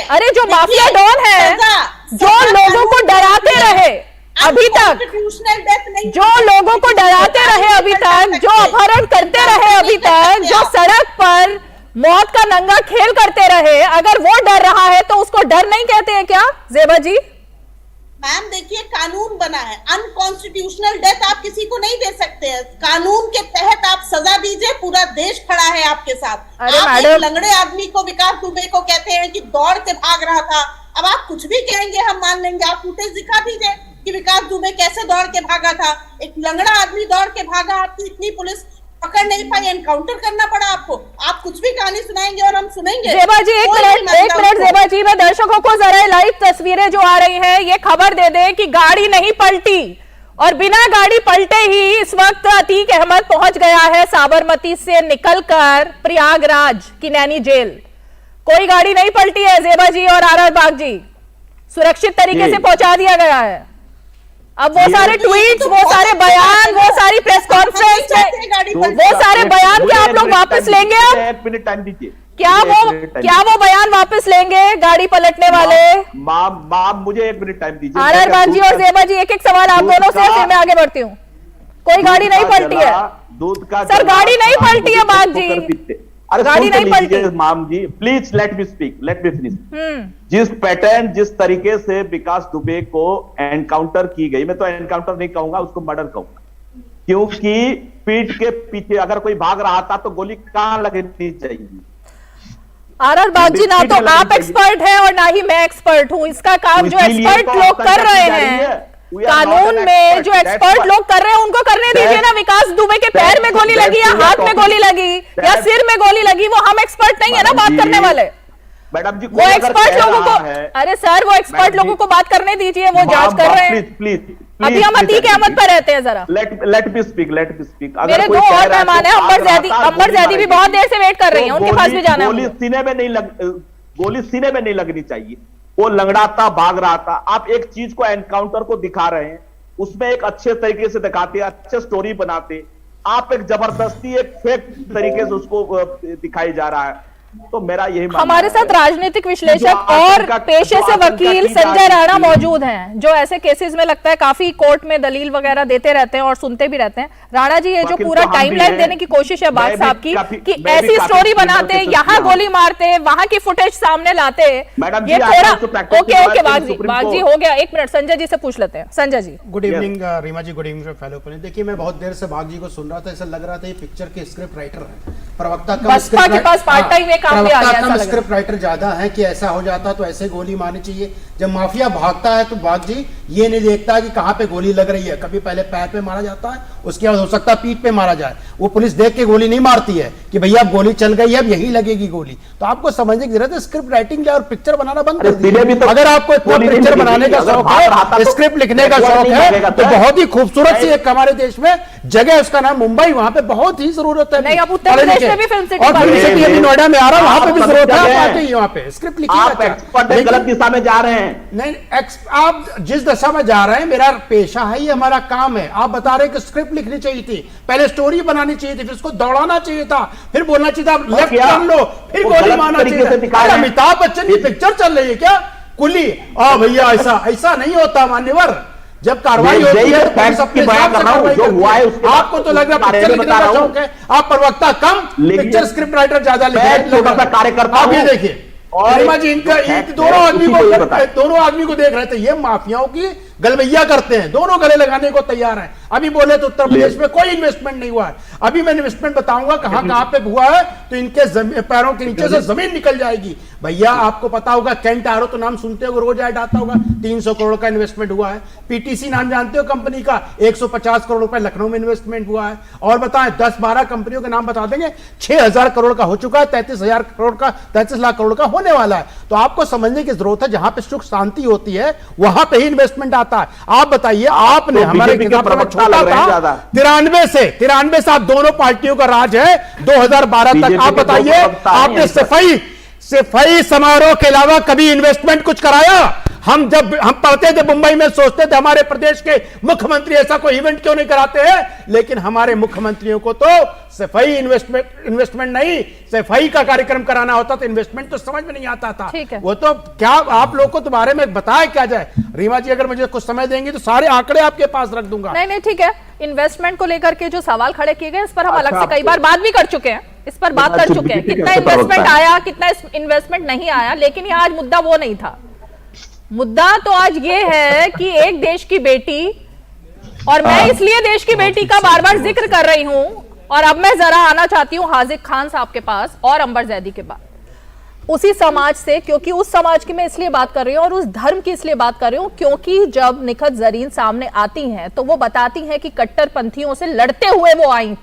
अरे जो माफिया डॉन है, जो लोगों को डराते रहे अभी तक, जो लोगों को डराते रहे अभी तक, जो अपहरण करते रहे अभी तक, जो सड़क पर मौत का नंगा खेल करते रहे, अगर वो डर रहा है तो उसको डर नहीं कहते हैं क्या ज़ेबा जी? मैम देखिए, कानून बना है, अनकॉन्स्टिट्यूशनल डेथ आप किसी को नहीं दे सकते हैं। कानून के तहत आप सजा दीजिए, पूरा देश खड़ा है आपके साथ। आप एक लंगड़े आदमी को, विकास दुबे को कहते हैं कि दौड़ के भाग रहा था, अब आप कुछ भी कहेंगे हम मान लेंगे। आप फुटेज दिखा दीजिए कि विकास दुबे कैसे दौड़ के भागा था। एक लंगड़ा आदमी दौड़ के भागा, आपकी इतनी पुलिस पकड़ नहीं पाई, एनकाउंटर करना पड़ा आपको। आप कुछ भी कहानी सुनाएंगे और हम सुनेंगे। ज़ेबा जी एक मिनट ज़ेबा जी, मैं दर्शकों को जरा लाइव तस्वीरें जो आ रही हैं ये खबर दे दे कि गाड़ी नहीं पलटी, और बिना गाड़ी पलटे ही इस वक्त अतीक अहमद पहुंच गया है साबरमती से निकलकर प्रयागराज की नैनी जेल। कोई गाड़ी नहीं पलटी है ज़ेबा जी और आर बाग जी, सुरक्षित तरीके से पहुंचा दिया गया है। अब वो सारे ट्वीट्स, वो सारे बयान, वो सारी प्रेस कॉन्फ्रेंस, वो सारे बयान क्या आप लोग वापस लेंगे? अब 1 मिनट टाइम दीजिए। क्या वो बयान वापस लेंगे गाड़ी पलटने वाले? माम मुझे 1 मिनट टाइम दीजिए। आर बाग जी और ज़ेबा जी एक सवाल आप दोनों से, फिर मैं आगे बढ़ती हूँ। कोई गाड़ी नहीं पलटी है दूध का, सर गाड़ी नहीं पलटी है बाग जी, अरे गाड़ी नहीं पलटी। Ma'am ji please let me speak, let me finish. जिस पैटर्न, जिस तरीके से विकास दुबे को एनकाउंटर की गई, मैं तो एनकाउंटर नहीं कहूंगा, उसको मर्डर कहूंगा, क्योंकि पीठ के पीछे अगर कोई भाग रहा था तो गोली कहां लगनी चाहिए? आर बाग जी, ना तो आप एक्सपर्ट हैं और ना ही मैं एक्सपर्ट हूं। इसका काम जो एक्सपर्ट लोग कर रहे हैं कानून में, जो एक्सपर्ट लोग कर रहे हैं उनको करने दीजिए ना। विकास दुबे के पैर में गोली लगी या हाथ में गोली लगी या सिर में गोली लगी, वो हम एक्सपर्ट नहीं है ना बात करने वाले। मैडम जी, वो एक्सपर्ट लोगों को, अरे सर वो एक्सपर्ट लोगों को बात करने दीजिए, वो जांच कर रहे हैं। प्लीज अभी हम अतीक अहमद पर रहते हैं जरा। Late me speak. मेरे दो और मेहमान हैं, अंबर जैदी भी बहुत देर से वेट कर रही हैं, उनके पास भी जाना है। गोली सीने में नहीं लगनी चाहिए। वो लंगड़ाता भाग रहा था। आप एक चीज को, एनकाउंटर को दिखा रहे हैं, उसमें एक अच्छे तरीके से दिखाते, अच्छे स्टोरी बनाते। आप एक जबरदस्ती, एक फेक तरीके से उसको दिखाई जा रहा है। तो मेरा यही हमारे साथ राजनीतिक विश्लेषक और पेशे से वकील संजय राणा मौजूद हैं, जो ऐसे केसेस में लगता है काफी कोर्ट में दलील वगैरह देते रहते हैं और सुनते भी रहते हैं। राणा जी, ये जो पूरा टाइमलाइन देने की कोशिश है बाग साहब की कि ऐसी स्टोरी बनाते, यहाँ गोली मारते, वहां की फुटेज सामने लाते, ये थोड़ा ओके बाग जी हो गया। 1 मिनट संजय जी से पूछ लेते हैं। संजय जी, गुड इवनिंग रीमा जी, गुड इवनिंग फेलो प्लेन। देखिए, मैं बहुत देर से बाग जी को सुन रहा था, ऐसा लग रहा था ये पिक्चर के स्क्रिप्ट राइटर है, प्रवक्ता का स्क्रिप्ट राइटर ज्यादा है कि ऐसा हो जाता तो ऐसे गोली मारनी चाहिए। जब माफिया भागता है तो बाग जी ये नहीं देखता कि कहां पे गोली लग रही है, कभी पहले पैर पे मारा जाता है, उसके बाद हो सकता है पीठ पे मारा जाए। वो पुलिस देख के गोली नहीं मारती है कि भैया अब गोली चल गई है, अब यही लगेगी गोली। तो आपको समझने की जरूरत है, स्क्रिप्ट राइटिंग क्या और पिक्चर बनाना बंद कर दीजिए। अगर आपको इतना पिक्चर बनाने का शौक है, स्क्रिप्ट लिखने का शौक है, तो बहुत ही खूबसूरत सी एक हमारे देश में जगह, उसका नाम मुंबई, वहां पे बहुत ही जरूरत है। नोएडा में आ रहा है, वहां पे भी जरूरत है। वहां पे स्क्रिप्ट लिखिए, गलत दिशा में जा रहे हैं। नहीं, आप जिस दशा में जा रहे हैं, मेरा पेशा है, ये हमारा काम है। आप बता रहे हैं कि स्क्रिप्ट लिखनी चाहिए थी, पहले स्टोरी बनानी चाहिए थी, फिर उसको दौड़ाना चाहिए था, फिर बोलना चाहिए था लेफ्ट टर्न लो, फिर गोली मारना चाहिए था। अमिताभ बच्चन की पिक्चर चल रही है क्या? कुली भैया, ऐसा नहीं होता मान्यवर। जब कार्रवाई होती है तो पुलिस अपने हिसाब से कार्रवाई करती है। आपको तो लग रहा है पिक्चर लिखने का शौक है, आप प्रवक्ता कम, पिक्चर स्क्रिप्ट राइटर ज्यादा लिख रहे हैं। कार्यकर्ता आप ये देखिए गरिमा जी, इनका दोनों आदमी को देख रहे थे, ये माफियाओं की गलबैया करते हैं, दोनों गले लगाने को तैयार हैं। अभी बोले तो उत्तर प्रदेश में कोई इन्वेस्टमेंट नहीं हुआ है, अभी मैं इन्वेस्टमेंट बताऊंगा कहां पे हुआ है तो इनके पैरों के नीचे से जमीन निकल जाएगी। भैया आपको पता होगा, कैंट आरो तो नाम सुनते हो, रोज ऐड आता होगा, 300 करोड़ का इन्वेस्टमेंट हुआ है। पीटीसी नाम जानते हो कंपनी का, 150 करोड़ रुपए लखनऊ में इन्वेस्टमेंट हुआ है। और बताएं 10-12 कंपनियों के नाम बता देंगे, 6000 करोड़ का हो चुका है, 33,000 करोड़ का, 33 लाख करोड़ का होने वाला है। तो आपको समझने की जरूरत है, जहां पे सुख शांति होती है वहां पे ही इन्वेस्टमेंट आता है। आप बताइए, आपने हमारे 93 से आप दोनों पार्टियों का राज है 2012 तक। आप बताइए, आपने सफाई समारोह के अलावा कभी इन्वेस्टमेंट कुछ कराया? हम पढ़ते थे मुंबई में, सोचते थे हमारे प्रदेश के मुख्यमंत्री ऐसा कोई इवेंट क्यों नहीं कराते हैं, लेकिन हमारे मुख्यमंत्रियों को तो सफाई इन्वेस्टमेंट नहीं, सफाई का कार्यक्रम कराना होता तो इन्वेस्टमेंट तो समझ में नहीं आता था। वो तो क्या आप लोग को तुम्हारे में बताया क्या जाए। रीमा जी अगर मुझे कुछ समय देंगी तो सारे आंकड़े आपके पास रख दूंगा। नहीं ठीक है, इन्वेस्टमेंट को लेकर के जो सवाल खड़े किए गए इस पर हम अलग से कई बार बात भी कर चुके हैं, इस पर बात कर चुके हैं, कितना इन्वेस्टमेंट आया, कितना इन्वेस्टमेंट नहीं आया। लेकिन ये आज मुद्दा वो नहीं था। मुद्दा तो आज ये है कि एक देश की बेटी, और मैं इसलिए देश की बेटी का बार बार जिक्र कर रही हूं, और अब मैं जरा आना चाहती हूं हाजिक खान साहब के पास और अंबर जैदी के बाद, उसी समाज से, क्योंकि उस समाज की मैं इसलिए बात कर रही हूं और उस धर्म की इसलिए बात कर रही हूं क्योंकि जब निखत जरीन सामने आती हैं तो वो बताती हैं कि कट्टरपंथियों से लड़ते हुए वो आई,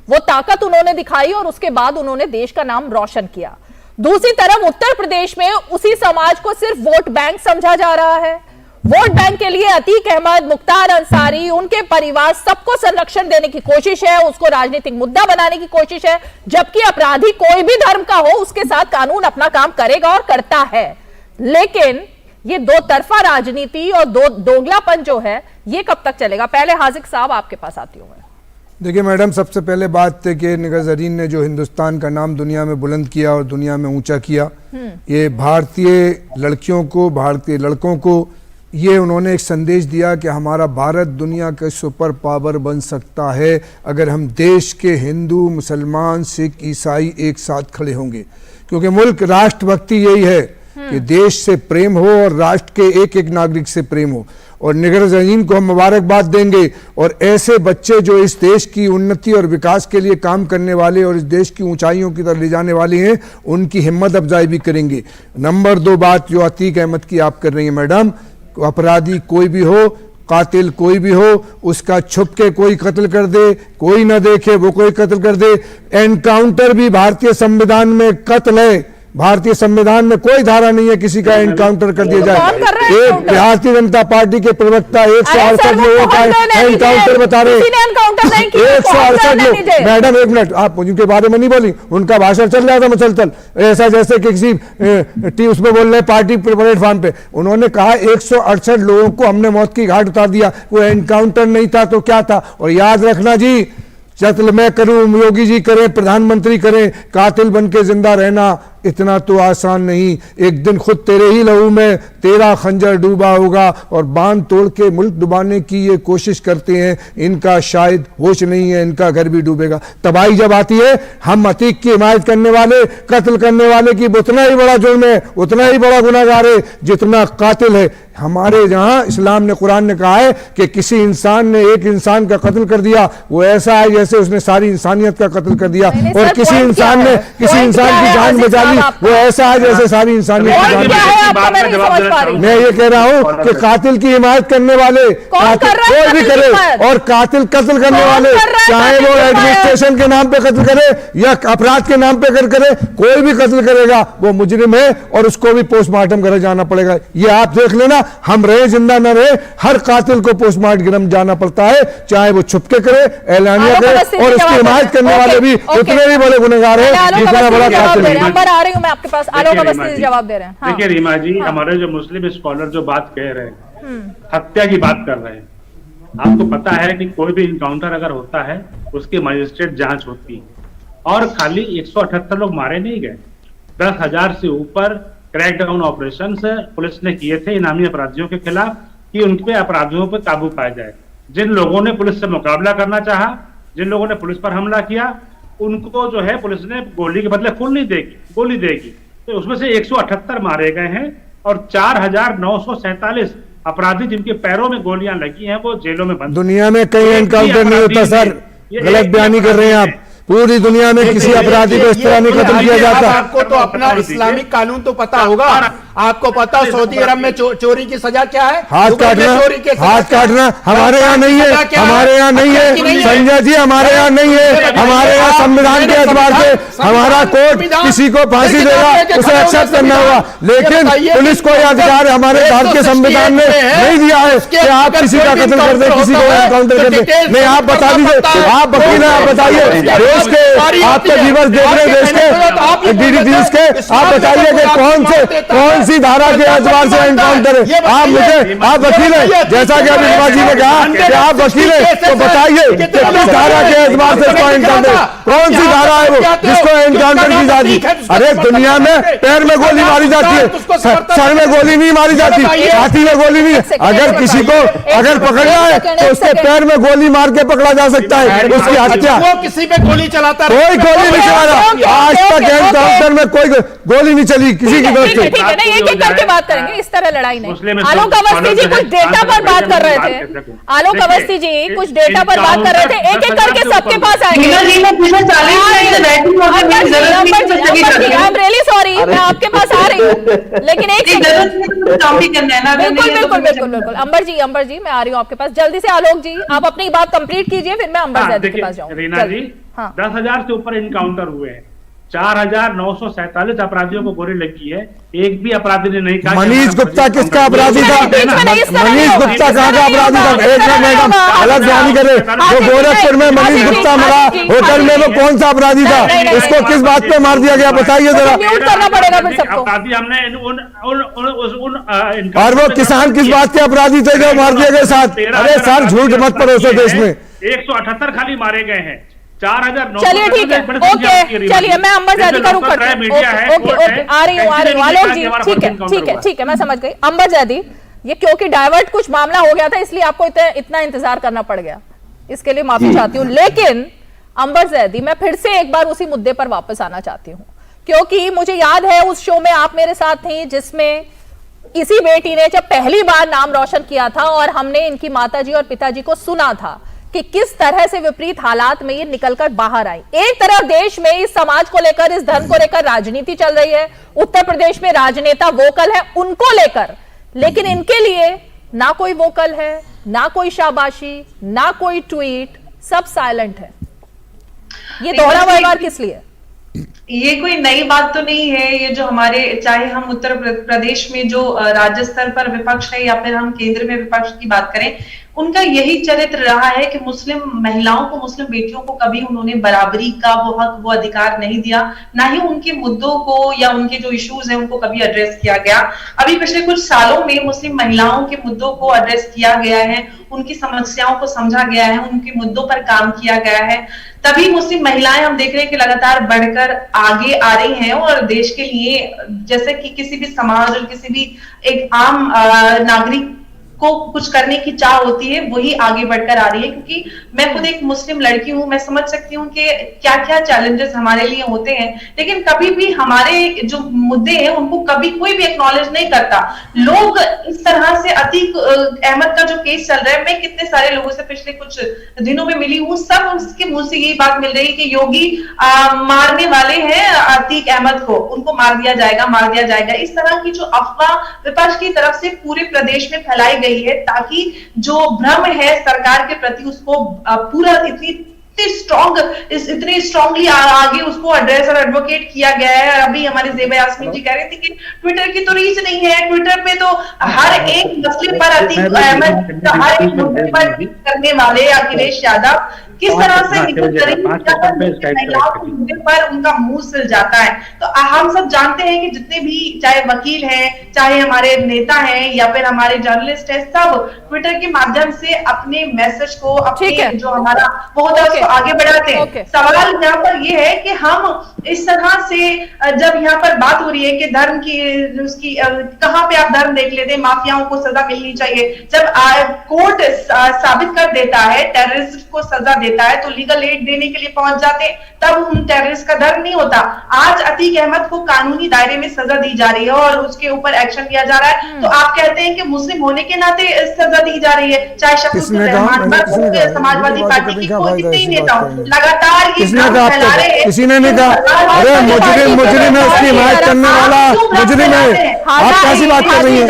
वो ताकत उन्होंने दिखाई और उसके बाद उन्होंने देश का नाम रोशन किया। दूसरी तरफ उत्तर प्रदेश में उसी समाज को सिर्फ वोट बैंक समझा जा रहा है। वोट बैंक के लिए अतीक अहमद, मुख्तार अंसारी, उनके परिवार, सबको संरक्षण देने की कोशिश है, उसको राजनीतिक मुद्दा बनाने की कोशिश है, जबकि अपराधी कोई भी धर्म का हो उसके साथ कानून अपना काम करेगा और करता है। लेकिन ये दो तरफा राजनीति और दोगलापन जो है ये कब तक चलेगा? पहले हाजिक साहब आपके पास आती हूं मैं। देखिए मैडम, सबसे पहले बात है कि निखत जरीन ने जो हिंदुस्तान का नाम दुनिया में बुलंद किया और दुनिया में ऊंचा किया, ये भारतीय लड़कियों को, भारतीय लड़कों को ये उन्होंने एक संदेश दिया कि हमारा भारत दुनिया के सुपर पावर बन सकता है अगर हम देश के हिंदू, मुसलमान, सिख, ईसाई एक साथ खड़े होंगे। क्योंकि मुल्क राष्ट्रभक्ति यही है कि देश से प्रेम हो और राष्ट्र के एक एक नागरिक से प्रेम हो। और निखत जरीन को हम मुबारकबाद देंगे और ऐसे बच्चे जो इस देश की उन्नति और विकास के लिए काम करने वाले और इस देश की ऊंचाइयों की तरफ ले जाने वाले हैं, उनकी हिम्मत अफजाई भी करेंगे। नंबर 2 बात जो अतीक अहमद की आप कर रही हैं मैडम, अपराधी कोई भी हो, कातिल कोई भी हो, उसका छुप के कोई कत्ल कर दे, कोई ना देखे वो कोई कत्ल कर दे। एनकाउंटर भी भारतीय संविधान में कत्ल है, भारतीय संविधान में कोई धारा नहीं है किसी का एनकाउंटर कर दिया जाए। एक भारतीय जनता पार्टी के प्रवक्ता 168 लोगों का एनकाउंटर बता रहे, 168 लोग। मैडम एक मिनट, आप उनके बारे में नहीं बोली, उनका भाषण चल रहा था मुसलसल, ऐसा जैसे कि किसी उसमें बोल रहे पार्टी प्लेटफॉर्म पे। उन्होंने कहा 168 लोगों को हमने मौत की घाट उतार दिया, वो एनकाउंटर नहीं था तो क्या था? और याद रखना जी, कत्ल मैं करूं, योगी जी करें, प्रधानमंत्री करें, कातिल बन के जिंदा रहना इतना तो आसान नहीं। एक दिन खुद तेरे ही लहू में तेरा खंजर डूबा होगा और बांध तोड़ के मुल्क डुबाने की ये कोशिश करते हैं, इनका शायद होश नहीं है, इनका घर भी डूबेगा। तबाही जब आती है, हम अतीक की हिमायत करने वाले, कत्ल करने वाले की उतना ही बड़ा जुर्म है, उतना ही बड़ा गुनाहगार है जितना कातिल है। हमारे यहाँ इस्लाम ने, कुरान ने कहा है कि किसी इंसान ने एक इंसान का कत्ल कर दिया, वो ऐसा है जैसे उसने सारी इंसानियत का कत्ल कर दिया। और किसी इंसान ने किसी इंसान की जान बचा ली, वो ऐसा है जैसे सारी इंसानियत की जान बचा ली। मैं ये कह रहा हूँ कि कातिल की हिमायत करने वाले कोई भी करे, और कातिल कत्ल करने वाले, चाहे वो एडमिनिस्ट्रेशन के नाम पे कत्ल करे या अपराध के नाम पे करे, कोई भी कत्ल करेगा वो मुजरिम है और उसको भी पोस्टमार्टम करे जाना पड़ेगा। ये आप देख लेना, हम रहे जिंदा न रहे, हर कातिल को पोस्टमार्टम जाना पड़ता है, चाहे वो छुपके करे, ऐलानिया करे, और उसकी हिमायत करने वाले भी उतने ही बड़े गुनहगार हैं जितना बड़ा कातिल है। आ रही हूं मैं आपके पास, आलोक अवस्थी जवाब दे रहे हैं। देखिए रीमा जी, हमारे जो मुस्लिम स्कॉलर जो बात कह रहे हैं, हत्या की बात कर रहे हैं, आपको पता है कि कोई भी इनकाउंटर अगर होता है उसकी मजिस्ट्रेट जांच होती है, और खाली 178 लोग मारे नहीं गए, 10,000 से ऊपर क्रैकडाउन ऑपरेशन पुलिस ने किए थे इनामी अपराधियों के खिलाफ, कि उन पे अपराधियों पर काबू पाया जाए। जिन लोगों ने पुलिस से मुकाबला करना चाहा, जिन लोगों ने पुलिस पर हमला किया, उनको जो है पुलिस ने गोली के बदले फूल नहीं देगी, गोली देगी। तो उसमें से 178 मारे गए हैं और 4947 अपराधी जिनके पैरों में गोलियां लगी हैं वो जेलों में बंद। दुनिया में कहीं एनकाउंटर नहीं होता सर, गलत बयानी कर रहे हैं आप। पूरी दुनिया में किसी अपराधी को इस तरह नहीं खत्म किया जाता। आपको तो अपना इस्लामिक कानून तो पता होगा, आपको पता सऊदी अरब में चोरी की सजा क्या है? हाथ काटना हमारे यहाँ नहीं है, हमारे यहाँ नहीं है संजय जी, हमारे यहाँ नहीं है। हमारे यहाँ संविधान के एतबार से हमारा कोर्ट किसी को फांसी देगा उसे एक्सेप्ट करना होगा, लेकिन पुलिस को यह अधिकार हमारे भारतीय संविधान ने नहीं दिया है कि आप किसी का कत्ल कर दे, किसी को एनकाउंटर कर दे। नहीं, आप बता दीजिए, आप वकील हैं, आप बताइए, देश के आपके व्यूअर्स देख रहे हैं, देश के डीडी न्यूज के, आप बताइए कि कौन सी धारा के एतबार से एनकाउंटर है? आप मुझे, आप वकील हैं, जैसा कि अभी कुमार जी ने कहा कि आप वकील हैं, तो बताइए कि किस धारा के एतबार से इसको एनकाउंटर, कौन सी धारा है वो जिसको एनकाउंटर की जाती? अरे दुनिया में पैर में गोली मारी जाती है, सर में गोली नहीं मारी जाती, छाती में गोली नहीं। अगर किसी को अगर पकड़ना है तो उसके पैर में गोली मार के पकड़ा जा सकता है, उसकी हत्या। किसी पे गोली चलाता, कोई गोली नहीं चला रहा आज तक, एनकाउंटर में कोई गोली नहीं चली किसी की तरफ से। ठीक है ना, एक एक करके बात करेंगे, इस तरह लड़ाई नहीं। आलोक अवस्थी जी कुछ डेटा पर बात कर रहे थे, आलोक अवस्थी जी कुछ डेटा पर बात कर रहे थे, एक एक करके सबके पास आएंगे। आई एम रियली सॉरी, मैं आपके पास आ रही हूँ, लेकिन एक बिल्कुल अंबर जी मैं आ रही हूँ आपके पास, जल्दी से आलोक जी आप अपनी बात कंप्लीट कीजिए, फिर मैं अंबर जैदी के पास जाऊँ। रीना जी, 10,000 से ऊपर इनकाउंटर हुए हैं, 4,947 अपराधियों को गोली लगी है, एक भी अपराधी ने नहीं कहा। मनीष गुप्ता किसका अपराधी था? मनीष गुप्ता कहाँ का अपराधी था? एक मिनट मैडम, अलग बयानी करे। जो गोरखपुर में मनीष गुप्ता मरा होटल में, वो कौन सा अपराधी था? उसको किस बात पे मार दिया गया बताइए जरा। करना पड़ेगा फिर सबको। अपराधी हमने और वो किसान किस बात के अपराधी थे जो मार दिए गए साथ? अरे सर झूठ मत परोसो देश में। 178 खाली मारे गए हैं, 4,000। चलिए ठीक है, ओके, चलिए मैं अंबर जैदी का रुख करती हूँ। ओके, आ रही हूँ आलोक जी, ठीक है मैं समझ गई। अंबर जैदी, ये क्योंकि डाइवर्ट कुछ मामला हो गया था इसलिए आपको इतना इंतजार करना पड़ गया, इसके लिए माफी चाहती हूँ। लेकिन अंबर जैदी, मैं फिर से एक बार उसी मुद्दे पर वापस आना चाहती हूँ, क्योंकि मुझे याद है उस शो में आप मेरे साथ थी जिसमें इसी बेटी ने जब पहली बार नाम रोशन किया था और हमने इनकी माताजी और पिताजी को सुना था कि किस तरह से विपरीत हालात में ये निकलकर बाहर आई। एक तरफ देश में इस समाज को लेकर, इस धर्म को लेकर राजनीति चल रही है, उत्तर प्रदेश में राजनेता वोकल है उनको लेकर, लेकिन इनके लिए ना कोई वोकल है, ना कोई शाबाशी, ना कोई ट्वीट, सब साइलेंट है। ये दोहरा व्यवहार किस लिए? ये कोई नई बात तो नहीं है, ये जो हमारे, चाहे हम उत्तर प्रदेश में जो राज्य स्तर पर विपक्ष है या फिर हम केंद्र में विपक्ष की बात करें, उनका यही चरित्र रहा है कि मुस्लिम महिलाओं को, मुस्लिम बेटियों को कभी उन्होंने बराबरी का वो हक, वो अधिकार नहीं दिया, ना ही उनके मुद्दों को या उनके जो इश्यूज हैं उनको कभी एड्रेस किया गया। अभी पिछले कुछ सालों में मुस्लिम महिलाओं के मुद्दों को एड्रेस किया गया है, उनकी समस्याओं को समझा गया है, उनके मुद्दों पर काम किया गया है, तभी मुस्लिम महिलाएं हम देख रहे हैं कि लगातार बढ़कर आगे आ रही हैं और देश के लिए, जैसे कि किसी भी समाज और किसी भी एक आम नागरिक को कुछ करने की चाह होती है, वही आगे बढ़कर आ रही है। क्योंकि मैं खुद एक मुस्लिम लड़की हूं, मैं समझ सकती हूँ कि क्या क्या चैलेंजेस हमारे लिए होते हैं, लेकिन कभी भी हमारे जो मुद्दे हैं उनको कभी कोई भी एक्नॉलेज नहीं करता। लोग इस तरह से अतीक अहमद का जो केस चल रहा है, मैं कितने सारे लोगों से पिछले कुछ दिनों में मिली हूँ, सब उसके मुंह से यही बात मिल रही है कि योगी मारने वाले हैं अतीक अहमद को, उनको मार दिया जाएगा। इस तरह की जो अफवाह विपक्ष की तरफ से पूरे प्रदेश में फैलाई गई है, ताकि जो भ्रम है सरकार के प्रति उसको पूरा इतनी स्ट्रांगली आगे उसको एड्रेस और एडवोकेट किया गया है। अभी हमारे ज़ेबा यास्मीन जी कह रहे थे कि ट्विटर की तो रीच नहीं है, ट्विटर पे तो हर एक मसले पर अतीक अहमद, हर एक मुद्दे पर करने वाले अखिलेश यादव किस तरह से महिलाओं के मुद्दे पर उनका मुंह सिल जाता है। तो हम सब जानते हैं कि जितने भी चाहे वकील हैं, चाहे हमारे नेता हैं या फिर हमारे जर्नलिस्ट हैं, सब ट्विटर के माध्यम से अपने मैसेज को, अपने जो हमारा वो होता है उसको आगे बढ़ाते हैं। सवाल यहाँ पर ये है कि हम इस तरह से जब यहाँ पर बात हो रही है कि धर्म की उसकी कहाँ पे आप धर्म देख लेते हैं, माफियाओं को सजा मिलनी चाहिए। जब कोर्ट साबित कर देता है, टेररिस्ट को सजा देता है, तो लीगल एड देने के लिए पहुंच जाते हैं, तब उन टेररिस्ट का धर्म नहीं होता। आज अतीक अहमद को कानूनी दायरे में सजा दी जा रही है और उसके ऊपर एक्शन लिया जा रहा है, तो आप कहते हैं कि मुस्लिम होने के नाते सजा दी जा रही है। चाहे शफीकुर रहमान पर समाजवादी पार्टी की कोई कितने ही नेता हो, लगातार ये फैला रहे हैं। किसी ने नहीं कहा अरे मुजरिम है, उसकी हिमायत करने वाला मुजरिम है। आप कैसी बात कर रही हैं?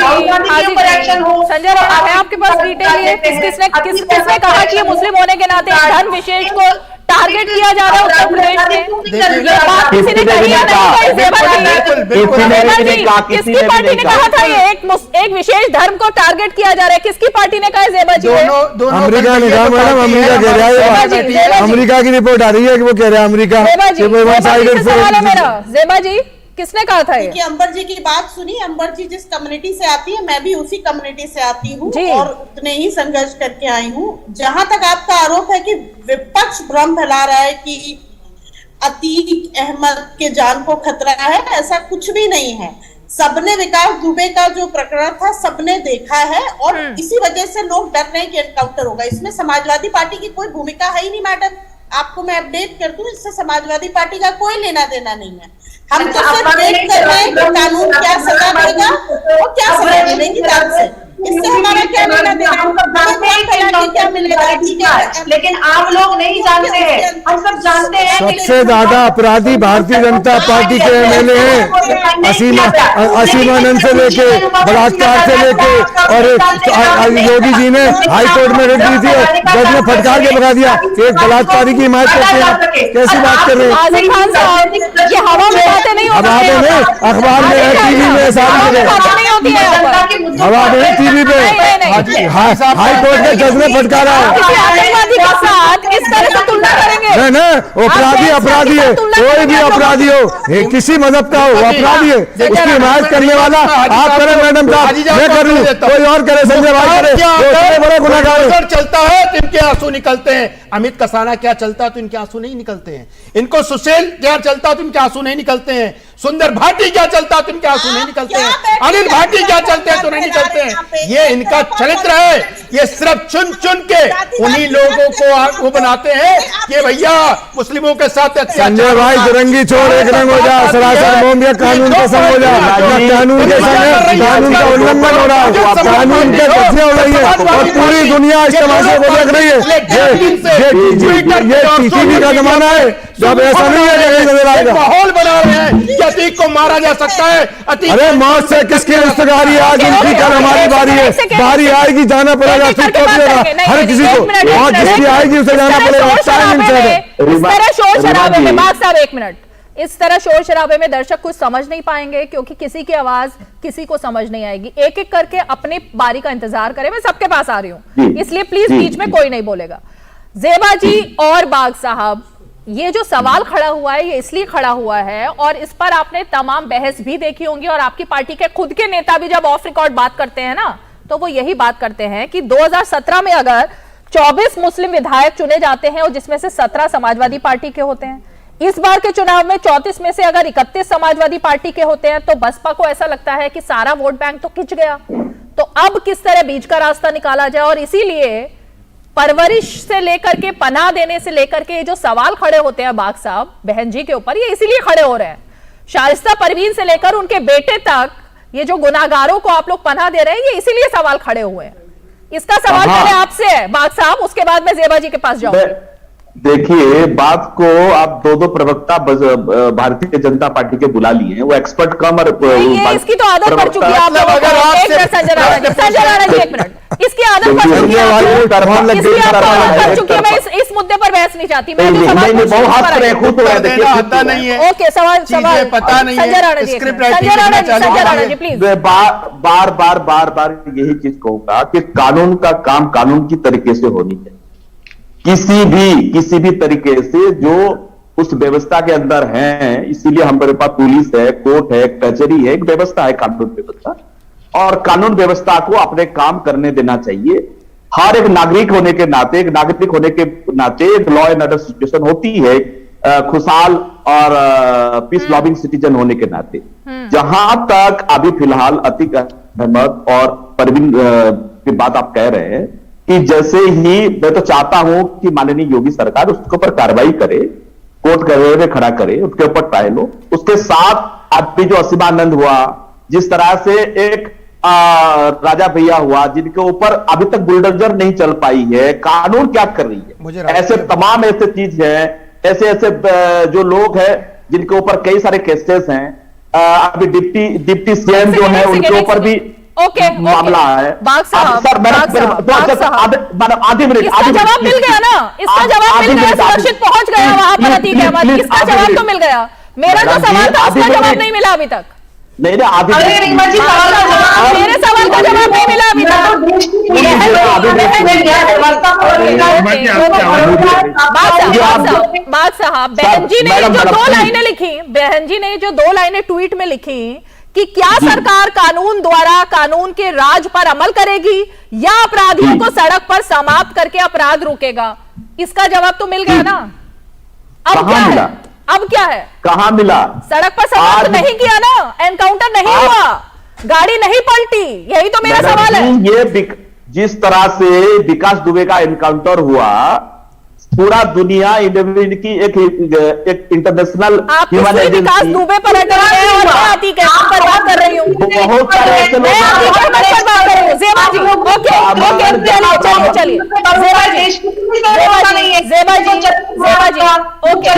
संजय राउत है आपके पास डिटेल है, किसने कहा कि ये मुस्लिम होने के नाते धर्म विशेष को टारगेट किया जा रहा है उत्तर प्रदेश में? ये बात किसी ने कही है? किसकी पार्टी ने कहा था ये एक विशेष धर्म को टारगेट किया जा रहा है? किसकी पार्टी ने कहा? ज़ेबा जी अमेरिका ने कहा मैडम, अमेरिका कह रहा है, अमेरिका की रिपोर्ट आ रही है कि वो कह रहा है अमेरिका। ज़ेबा जी किसने कहा था ये? देखिए अंबर जी की बात सुनी, अंबर जी जिस कम्युनिटी से आती है, मैं भी उसी कम्युनिटी से आती हूँ और उतने ही संघर्ष करके आई हूँ। जहां तक आपका आरोप है कि विपक्ष भ्रम फैला रहा है कि अतीक अहमद के जान को खतरा है, ऐसा कुछ भी नहीं है। सबने विकास दुबे का जो प्रकरण था सबने देखा है और इसी वजह से लोग डर रहे हैं कि एनकाउंटर होगा। इसमें समाजवादी पार्टी की कोई भूमिका है ही नहीं मैडम, आपको मैं अपडेट कर दूं, इससे समाजवादी पार्टी का कोई लेना देना नहीं है। हम तो सिर्फ वेट कर रहे हैं कि कानून क्या सजा देगा और क्या सजा मिलेगी रात से, इससे हमारा क्या लेना देना, क्या मिलेगा, लेकिन आम लोग नहीं जानते हैं, हम सब जानते हैं। सबसे ज्यादा अपराधी भारतीय जनता पार्टी के एमएलए हैं, असीमानंद से लेके बलात्कार से लेके, और योगी जी ने हाई कोर्ट में रेड दी थी, जज ने फटकार के भगा दिया। एक बलात्कारी की हिमायत करते हैं, कैसी बात कर रहे हैं? हवा में बातें नहीं होती है, अखबार में है, टीवी में, सारी जगह हवा में, टीवी पे हाई कोर्ट के जज ने फटकारा है। आतंकवादी के साथ इस तरह से तुलना करेंगे? नहीं, अपराधी है, कोई भी अपराधी हो, किसी मजहब का हो, अपराधी है, उसकी हिमायत करने वाला आप करें मैडम साहब, मैं कर लूं, कोई और करे, संजय भाई करे, बड़े गुनाहगार चलता है तो इनके आंसू निकलते हैं। अमित कसाना क्या चलता है तो इनके आंसू नहीं निकलते हैं। इनको सुशील क्या चलता है तो इनके आंसू नहीं निकलते हैं। सुंदर भाटी क्या चलता है तो इनके आंसू नहीं निकलते हैं। अनिल भाटी क्या चलते हैं तो नहीं निकलते हैं। ये इनका चरित्र है, ये सिर्फ चुन चुन के उन्हीं लोगों को वो बनाते हैं कि भैया मुस्लिमों के साथ संजय भाई दुरंगी छोड़, एक रंग हो जा, सरासर मोम, या कानून का संग हो जा, कानून के संग कानून का उल्लंघन हो रहा है, कानून के गतियां हो रही है और पूरी दुनिया इस तमाशे को देख रही है। ये टीवी का जमाना है, जब ऐसा नहीं है माहौल बना रहे हैं, अतीक को मारा जा सकता है। अरे मौत से किसकी रिश्तेदारी, आज इनकी कल हमारी बारी है, बारी आएगी जाना पड़ेगा, हर किसी को मौत जिसकी आएगी उसे जाना पड़ेगा। इस तरह शोर शराबे में, बात साहब एक मिनट, इस तरह शोर शराबे में दर्शक कुछ समझ नहीं पाएंगे क्योंकि किसी की आवाज किसी को समझ नहीं आएगी। एक एक करके अपनी बारी का इंतजार करें, मैं सबके पास आ रही हूँ, इसलिए प्लीज बीच में कोई नहीं बोलेगा। ज़ेबा जी और बाग साहब, ये जो सवाल खड़ा हुआ है ये इसलिए खड़ा हुआ है और इस पर आपने तमाम बहस भी देखी होंगी और आपकी पार्टी के खुद के नेता भी जब ऑफ रिकॉर्ड बात करते हैं ना, तो वो यही बात करते हैं कि 2017 में अगर 24 मुस्लिम विधायक चुने जाते हैं और जिसमें से 17 समाजवादी पार्टी के होते हैं, इस बार के चुनाव में 34 में से अगर 31 समाजवादी पार्टी के होते हैं, तो बसपा को ऐसा लगता है कि सारा वोट बैंक तो खिंच गया। तो अब किस तरह बीच का रास्ता निकाला जाए, और इसीलिए परवरिश से लेकर के पनाह देने से लेकर के ये जो सवाल खड़े होते हैं बाग साहब बहन जी के ऊपर, ये इसीलिए खड़े हो रहे हैं। शाइस्ता परवीन से लेकर उनके बेटे तक ये जो गुनाहगारों को आप लोग पनाह दे रहे हैं, ये इसीलिए सवाल खड़े हुए हैं। इसका सवाल पहले आपसे है बाग साहब, उसके बाद मैं ज़ेबा जी के पास जाऊंगा। देखिए, बात को आप दो प्रवक्ता भारतीय जनता पार्टी के बुला लिए हैं, वो एक्सपर्ट कम और इसकी तो आदत पड़ चुकी है आप लोगों को। संजय राणा जी एक मिनट, इसकी आदत पड़ चुकी है, मैं इस मुद्दे पर बहस नहीं चाहती। मैं ओके, सवाल पता नहीं है, संजय राणा जी प्लीज। बार यही चीज कहूंगा कि कानून का काम कानून की तरीके से होनी चाहिए। किसी भी तरीके से जो उस व्यवस्था के अंदर हैं, इसीलिए हमारे पास पुलिस है, कोर्ट है, कचहरी है, एक व्यवस्था है, कानून व्यवस्था, और कानून व्यवस्था को अपने काम करने देना चाहिए। हर एक नागरिक होने के नाते एक लॉ एंड ऑर्डर सिचुएशन होती है, खुशहाल और पीस लविंग सिटीजन होने के नाते। जहां तक अभी फिलहाल अतीक अहमद और परवीन की बात आप कह रहे हैं कि जैसे ही मैं तो चाहता हूं कि माननीय योगी सरकार उसके ऊपर कार्रवाई करे, कोर्ट कचहरी में खड़ा करे, उसके ऊपर ट्रायल हो। उसके साथ अभी जो असीमानंद हुआ, जिस तरह से एक राजा भैया हुआ, जिनके ऊपर अभी तक बुलडोजर नहीं चल पाई है, कानून क्या कर रही है, ऐसे तमाम ऐसे चीज है, ऐसे जो लोग हैं जिनके ऊपर कई सारे केसेस हैं, अभी डिप्टी सीएम जो है उनके ऊपर भी मामला है। सर मैडम आधी मिनट, इसका जवाब मिल गया ना, इसका जवाब मिल गया, सुरक्षित पहुंच गया वहां पर अतीक अहमद, इसका जवाब तो मिल गया। मेरा जो सवाल था उसका जवाब नहीं मिला अभी तक। नहीं आधी मेरे सवाल का जवाब नहीं मिला अभी तक। बात साहब, बहन जी ने जो दो लाइनें ट्वीट में लिखी कि क्या सरकार कानून द्वारा कानून के राज पर अमल करेगी या अपराधियों को सड़क पर समाप्त करके अपराध रोकेगा, इसका जवाब तो मिल गया ना। अब क्या है? अब क्या है? कहां मिला? सड़क पर समाप्त नहीं किया ना, एनकाउंटर नहीं हुआ, गाड़ी नहीं पलटी, यही तो मेरा सवाल है। ये जिस तरह से विकास दुबे का एनकाउंटर हुआ, पूरा दुनिया की एक इंटरनेशनल ह्यूमन एजेंसी विकास दुबे पर अटक है और मैं अतीक अहमद पर बात कर रही हूँ। बहुत सारे ऐसे लोग ज़ेबा जी, ओके, चलिए ज़ेबा जी, ओके,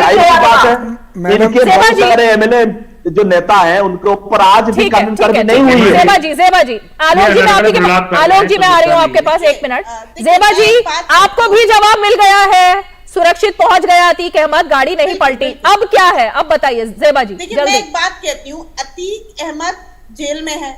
इनके बहुत सारे एमएलए जो नेता हैं उनके ऊपर आज भी कानून कार्रवाई नहीं हुई है। ज़ेबा जी, आलोक जी मैं आ रही हूँ आपके पास, एक मिनट। ज़ेबा जी, आपको भी जवाब मिल गया है, सुरक्षित पहुंच गया अतीक अहमद, गाड़ी नहीं पलटी, अब क्या है? अब बताइए ज़ेबा जी। देखिए मैं एक बात कहती हूँ, अतीक अहमद जेल में है।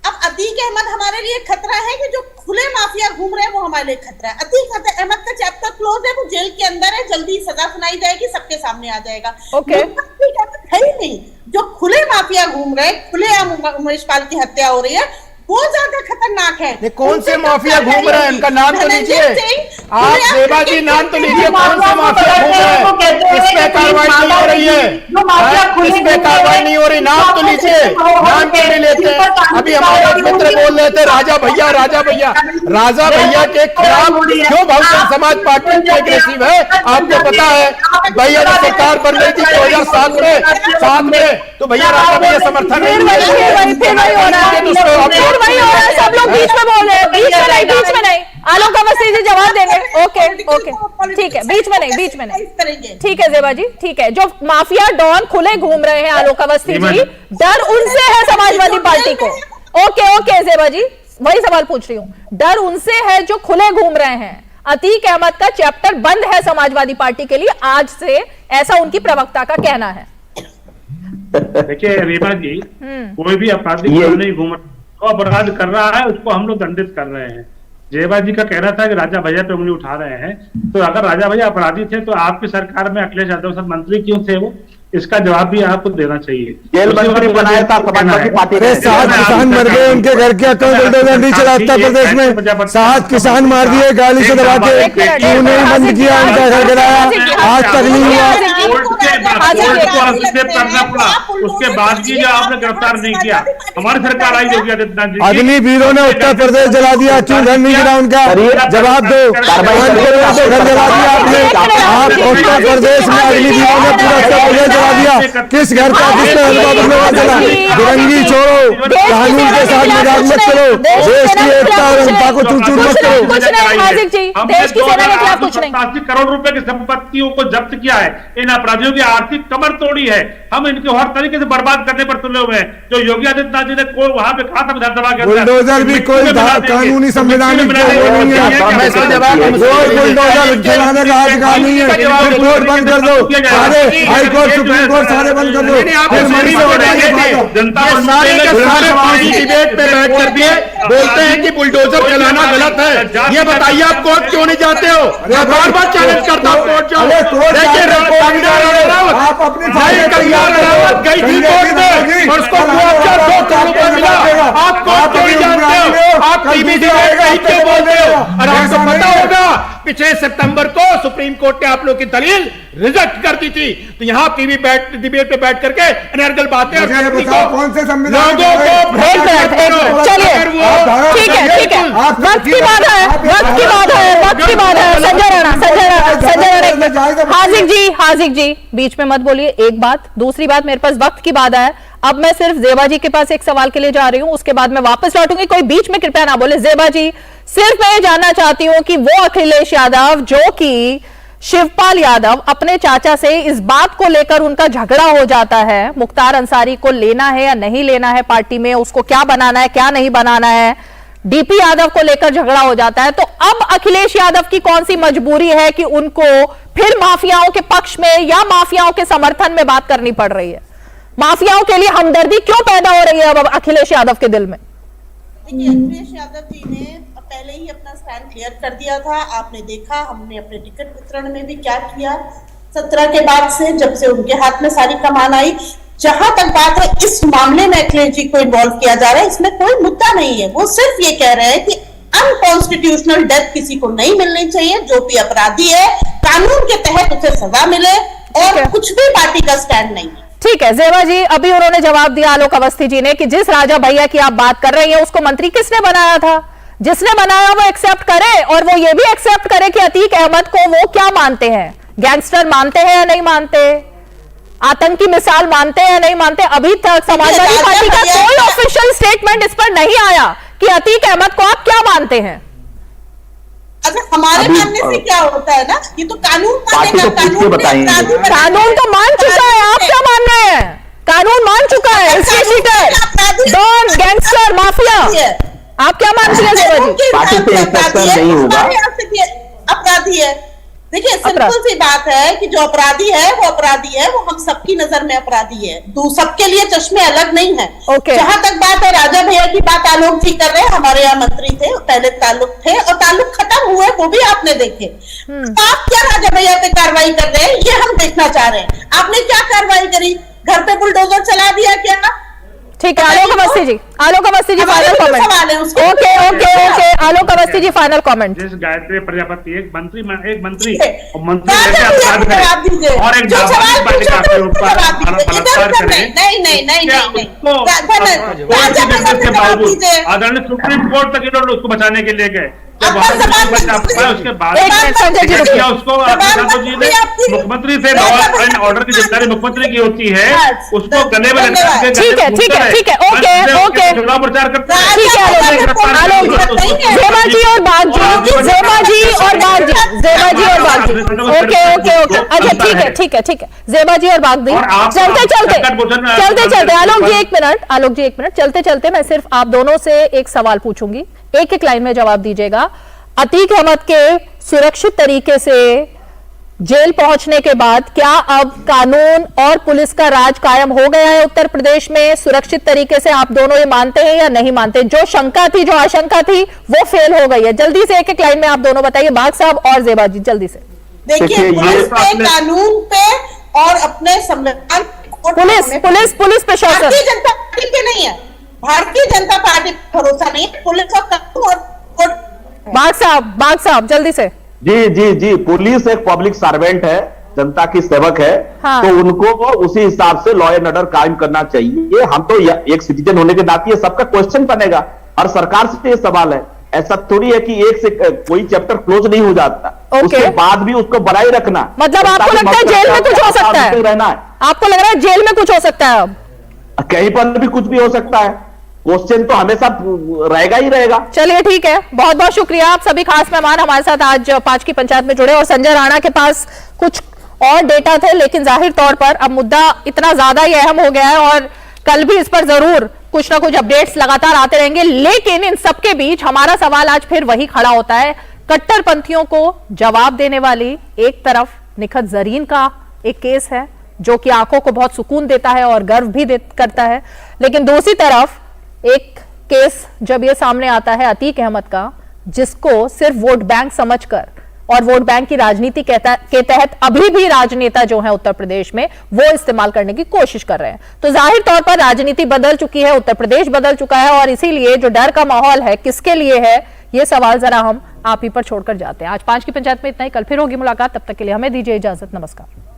अब अतीक अहमद हमारे लिए खतरा है कि जो खुले माफिया घूम रहे हैं वो हमारे लिए खतरा है। अतीक अहमद का चैप्टर क्लोज है, वो जेल के अंदर है, जल्दी सजा सुनाई जाएगी, सबके सामने आ जाएगा। ओके, है ही नहीं। जो खुले माफिया घूम रहे हैं, खुले उमेश पाल की हत्या हो रही है, वो ज्यादा खतरनाक है। कौन से माफिया घूम रहे हैं, उनका नाम तो लीजिए आप, ज़ेबा जी नाम तो लीजिए, कौन से माफिया घूम रहे हैं, इस पे कार्रवाई नहीं हो रही है, इस पे कार्रवाई नहीं हो रही, नाम तो लीजिए, नाम क्यों नहीं लेते? अभी हमारे मित्र बोल रहे थे राजा भैया के खिलाफ क्यों बहुजन समाज पार्टी एग्रेसिव है? आपको पता है भैया जब सरकार बन रही थी 2007 में, तो भैया राजा भैया समर्थन नहीं वही हो रहा है, सब लोग बीच में बोल रहे हैं, बीच में नहीं। आलोक अवस्थी जी जवाब देंगे, ओके, ठीक है, बीच में नहीं, ठीक है ज़ेबा जी, ठीक है। जो माफिया डॉन खुले घूम रहे हैं आलोक अवस्थी जी, डर उनसे है समाजवादी पार्टी को। ओके ज़ेबा जी, वही सवाल पूछ रही हूँ, डर उनसे है जो खुले घूम रहे हैं। अतीक अहमद का चैप्टर बंद है समाजवादी पार्टी के लिए आज से, ऐसा उनकी प्रवक्ता का कहना है। देखिए रीमा जी, कोई भी अपराधी नहीं घूम, तो अपराध कर रहा है उसको हम लोग दंडित कर रहे हैं। ज़ेबा जी का कहना था कि राजा भैया पे उंगली उठा रहे हैं, तो अगर राजा भैया अपराधी थे तो आपकी सरकार में अखिलेश यादव साहब मंत्री क्यों थे? वो इसका जवाब भी आपको देना चाहिए। जेल मंत्री बनाया था समाजवादी पार्टी ने। 7 किसान मर गए, उनके घर के अकाउंट बुलडोजर नहीं चला उत्तर प्रदेश में, 7 किसान मार दिए गाली से दबा के, क्यों नहीं बंद किया उनका घर गिराया, आज तक नहीं हुआ। करना पड़ा, उसके बाद भी जो आपने गिरफ्तार नहीं किया, हमारी सरकार आई योगी आदित्यनाथ जी, अग्निवीरों ने उत्तर प्रदेश जला दिया, क्यों घर नहीं गिरा उनका? जवाब दो, घर जला दिया आपने, आप उत्तर प्रदेश में अग्निवीरों ने पूरा उत्तर प्रदेश दिया, किस घर का किसने हल्का बंदोबस्त चला? फिरंगी छोड़ो, कानून के साथ मजाक मत करो, देश की एकता और जनता को चूर मत करो। देश की सेना के खिलाफ कुछ नहीं। 80 करोड़ रुपए की संपत्तियों को जब्त किया है, इन अपराधियों की आर्थिक कमर तोड़ी है, हम इनको हर तरीके से बर्बाद करने पर तुले हुए हैं। जो योगी आदित्यनाथ जी ने वहां पे कहा था विधानसभा के अंदर, बुलडोजर भी कोई कानूनी संवैधानिक नहीं है, बुलडोजर चलाने का अधिकार नहीं है, फिर कोर्ट बंद कर दो, सारे हाई कोर्ट सुप्रीम कोर्ट सारे बंद कर दो, फिर मरीज डिबेट पे बैठ कर दिए बोलते हैं कि बुलडोजर चलाना गलत है। ये बताइए आप कोर्ट क्यों नहीं जाते हो? बार बार चैलेंज करता हूँ कोर्ट जाओ। आप अपनी गई थी कोर्ट में और उसको 2 करोड़ रुपए मिला। आप कोर्ट क्यों नहीं जानते हो? आप टीवी डिबेट क्यों बोलते हो? और आपको पता होगा पिछले सितंबर को सुप्रीम कोर्ट ने आप लोग की दलील रिजेक्ट कर दी थी। तो यहाँ टीवी डिबेट पे बैठ करके अनर्गल बातें कौन से संविधान लोगों को चलिए ठीक है वक्त की बात है संजय राणा हाजिक जी बीच में मत बोलिए। एक बात, दूसरी बात, मेरे पास वक्त की बात है। अब मैं सिर्फ जेबा जी के पास एक सवाल के लिए जा रही हूं, उसके बाद मैं वापस लौटूंगी। कोई बीच में कृपया ना बोले। जेबा जी, सिर्फ मैं ये जानना चाहती हूं कि वो अखिलेश यादव जो कि शिवपाल यादव अपने चाचा से इस बात को लेकर उनका झगड़ा हो जाता है, मुख्तार अंसारी को लेना है या नहीं लेना है पार्टी में, उसको क्या बनाना है क्या नहीं बनाना है, डीपी यादव को लेकर झगड़ा हो जाता है, तो अब अखिलेश यादव की कौन सी मजबूरी है कि उनको फिर माफियाओं के पक्ष में या माफियाओं के समर्थन में बात करनी पड़ रही है? माफियाओं के लिए हमदर्दी क्यों पैदा हो रही है अब अखिलेश यादव के दिल में? देखिए, अखिलेश यादव जी ने पहले ही अपना स्टैंड क्लियर कर दिया था। आपने देखा हमने अपने टिकट वितरण में भी क्या किया 17 के बाद से, जब से उनके हाथ में सारी कमान आई। जहां तक बात है इस मामले में अखिलेश जी को इन्वॉल्व किया जा रहा है, इसमें कोई मुद्दा नहीं है। वो सिर्फ ये कह रहे हैं कि अनकॉन्स्टिट्यूशनल डेथ किसी को नहीं मिलनी चाहिए, जो भी अपराधी है कानून के तहत उसे सजा मिले, और कुछ भी पार्टी का स्टैंड नहीं है। ठीक है जेबा जी, अभी उन्होंने जवाब दिया आलोक अवस्थी जी ने कि जिस राजा भैया की आप बात कर रही हैं उसको मंत्री किसने बनाया था? जिसने बनाया वो एक्सेप्ट करे, और वो ये भी एक्सेप्ट करे कि अतीक अहमद को वो क्या मानते हैं, गैंगस्टर मानते हैं या नहीं मानते, आतंकी मिसाल मानते हैं या नहीं मानते। अभी तक समाजवादी पार्टी का कोई ऑफिशियल स्टेटमेंट इस पर नहीं आया कि अतीक अहमद को आप क्या मानते हैं। अच्छा, हमारे मानने से क्या होता है ना, ये तो कानून कानून तो मान चुका है, आप क्या मान रहे हैं? कानून मान चुका है, डॉन, गैंगस्टर, माफिया, आप क्या मानते हैं जेबा जी? अपराधी है। देखिए, सिंपल सी बात है कि जो अपराधी है वो अपराधी है, वो हम सबकी नजर में अपराधी है, सबके लिए चश्मे अलग नहीं है। जहां तक बात है राजा भैया की बात आलोक जी कर रहे हैं, हमारे यहाँ मंत्री थे, पहले ताल्लुक थे और ताल्लुक खत्म हुए, वो भी आपने देखे। तो आप क्या राजा भैया पे कार्रवाई कर रहे हैं, ये हम देखना चाह रहे हैं। आपने क्या कार्रवाई करी? घर पे बुलडोजर चला दिया क्या? ठीक है, Alok Awasthi ji final comment. Okay Alok Awasthi ji final comment. जिस गायत्री प्रजापति एक मंत्री और एक नाबालिग बालिका के ऊपर बलात्कार करें, आदरणीय सुप्रीम कोर्ट तक इन्होंने उसको बचाने के लिए गए। उसके बाद उसको मुख्यमंत्री से ऑर्डर की जिम्मेदारी मुख्यमंत्री की होती है, उसको गले में ठीक है ओके चुनाव प्रचार करते हैं। जेबा जी और बाग जी ओके ठीक है जेबा जी और बाग जी चलते आलोक जी एक मिनट चलते मैं सिर्फ आप दोनों से एक सवाल पूछूंगी, एक लाइन में जवाब दीजिएगा। अतीक अहमद के सुरक्षित तरीके से जेल पहुंचने के बाद क्या अब कानून और पुलिस का राज कायम हो गया है उत्तर प्रदेश में सुरक्षित तरीके से? आप दोनों ये मानते हैं या नहीं मानते? जो शंका थी, जो आशंका थी, वो फेल हो गई है। जल्दी से एक लाइन में आप दोनों बताइए, बाग साहब और जेबा जी जल्दी से। देखिए, पुलिस पे, कानून पे और अपने संविधान, पुलिस प्रशासन, भारतीय जनता पार्टी पे नहीं है, भारतीय जनता पार्टी पर भरोसा नहीं है, पुलिस और कानून और बाग साहब जल्दी से। जी पुलिस एक पब्लिक सर्वेंट है, जनता की सेवक है। हाँ। तो उनको उसी हिसाब से लॉ एंड ऑर्डर कायम करना चाहिए। हम तो एक सिटीजन होने के नाते सबका क्वेश्चन बनेगा और सरकार से ये सवाल है। ऐसा थोड़ी है कि एक से कोई चैप्टर क्लोज नहीं हो जाता, उसके बाद भी उसको बनाए रखना। मतलब आपको लगता है जेल में कुछ हो सकता है? रहना है, आपको लग रहा है जेल में कुछ हो सकता है? अब कहीं पर भी कुछ भी हो सकता है, क्वेश्चन तो हमेशा रहेगा ही रहेगा। चलिए ठीक है, बहुत बहुत शुक्रिया। आप सभी खास मेहमान हमारे साथ आज 5 की पंचायत में जुड़े, और संजय राणा के पास कुछ और डेटा थे, लेकिन जाहिर तौर पर अब मुद्दा इतना ज्यादा ही अहम हो गया है और कल भी इस पर जरूर कुछ ना कुछ अपडेट्स लगातार आते रहेंगे। लेकिन इन सबके बीच हमारा सवाल आज फिर वही खड़ा होता है, कट्टरपंथियों को जवाब देने वाली एक तरफ निखत जरीन का एक केस है जो कि आंखों को बहुत सुकून देता है और गर्व भी करता है, लेकिन दूसरी तरफ एक केस जब ये सामने आता है अतीक अहमद का, जिसको सिर्फ वोट बैंक समझकर और वोट बैंक की राजनीति के तहत अभी भी राजनेता जो है उत्तर प्रदेश में वो इस्तेमाल करने की कोशिश कर रहे हैं। तो जाहिर तौर पर राजनीति बदल चुकी है, उत्तर प्रदेश बदल चुका है और इसीलिए जो डर का माहौल है किसके लिए है, ये सवाल जरा हम आप ही पर छोड़कर जाते हैं। आज 5 की पंचायत में इतना ही, कल फिर होगी मुलाकात, तब तक के लिए हमें दीजिए इजाजत, नमस्कार।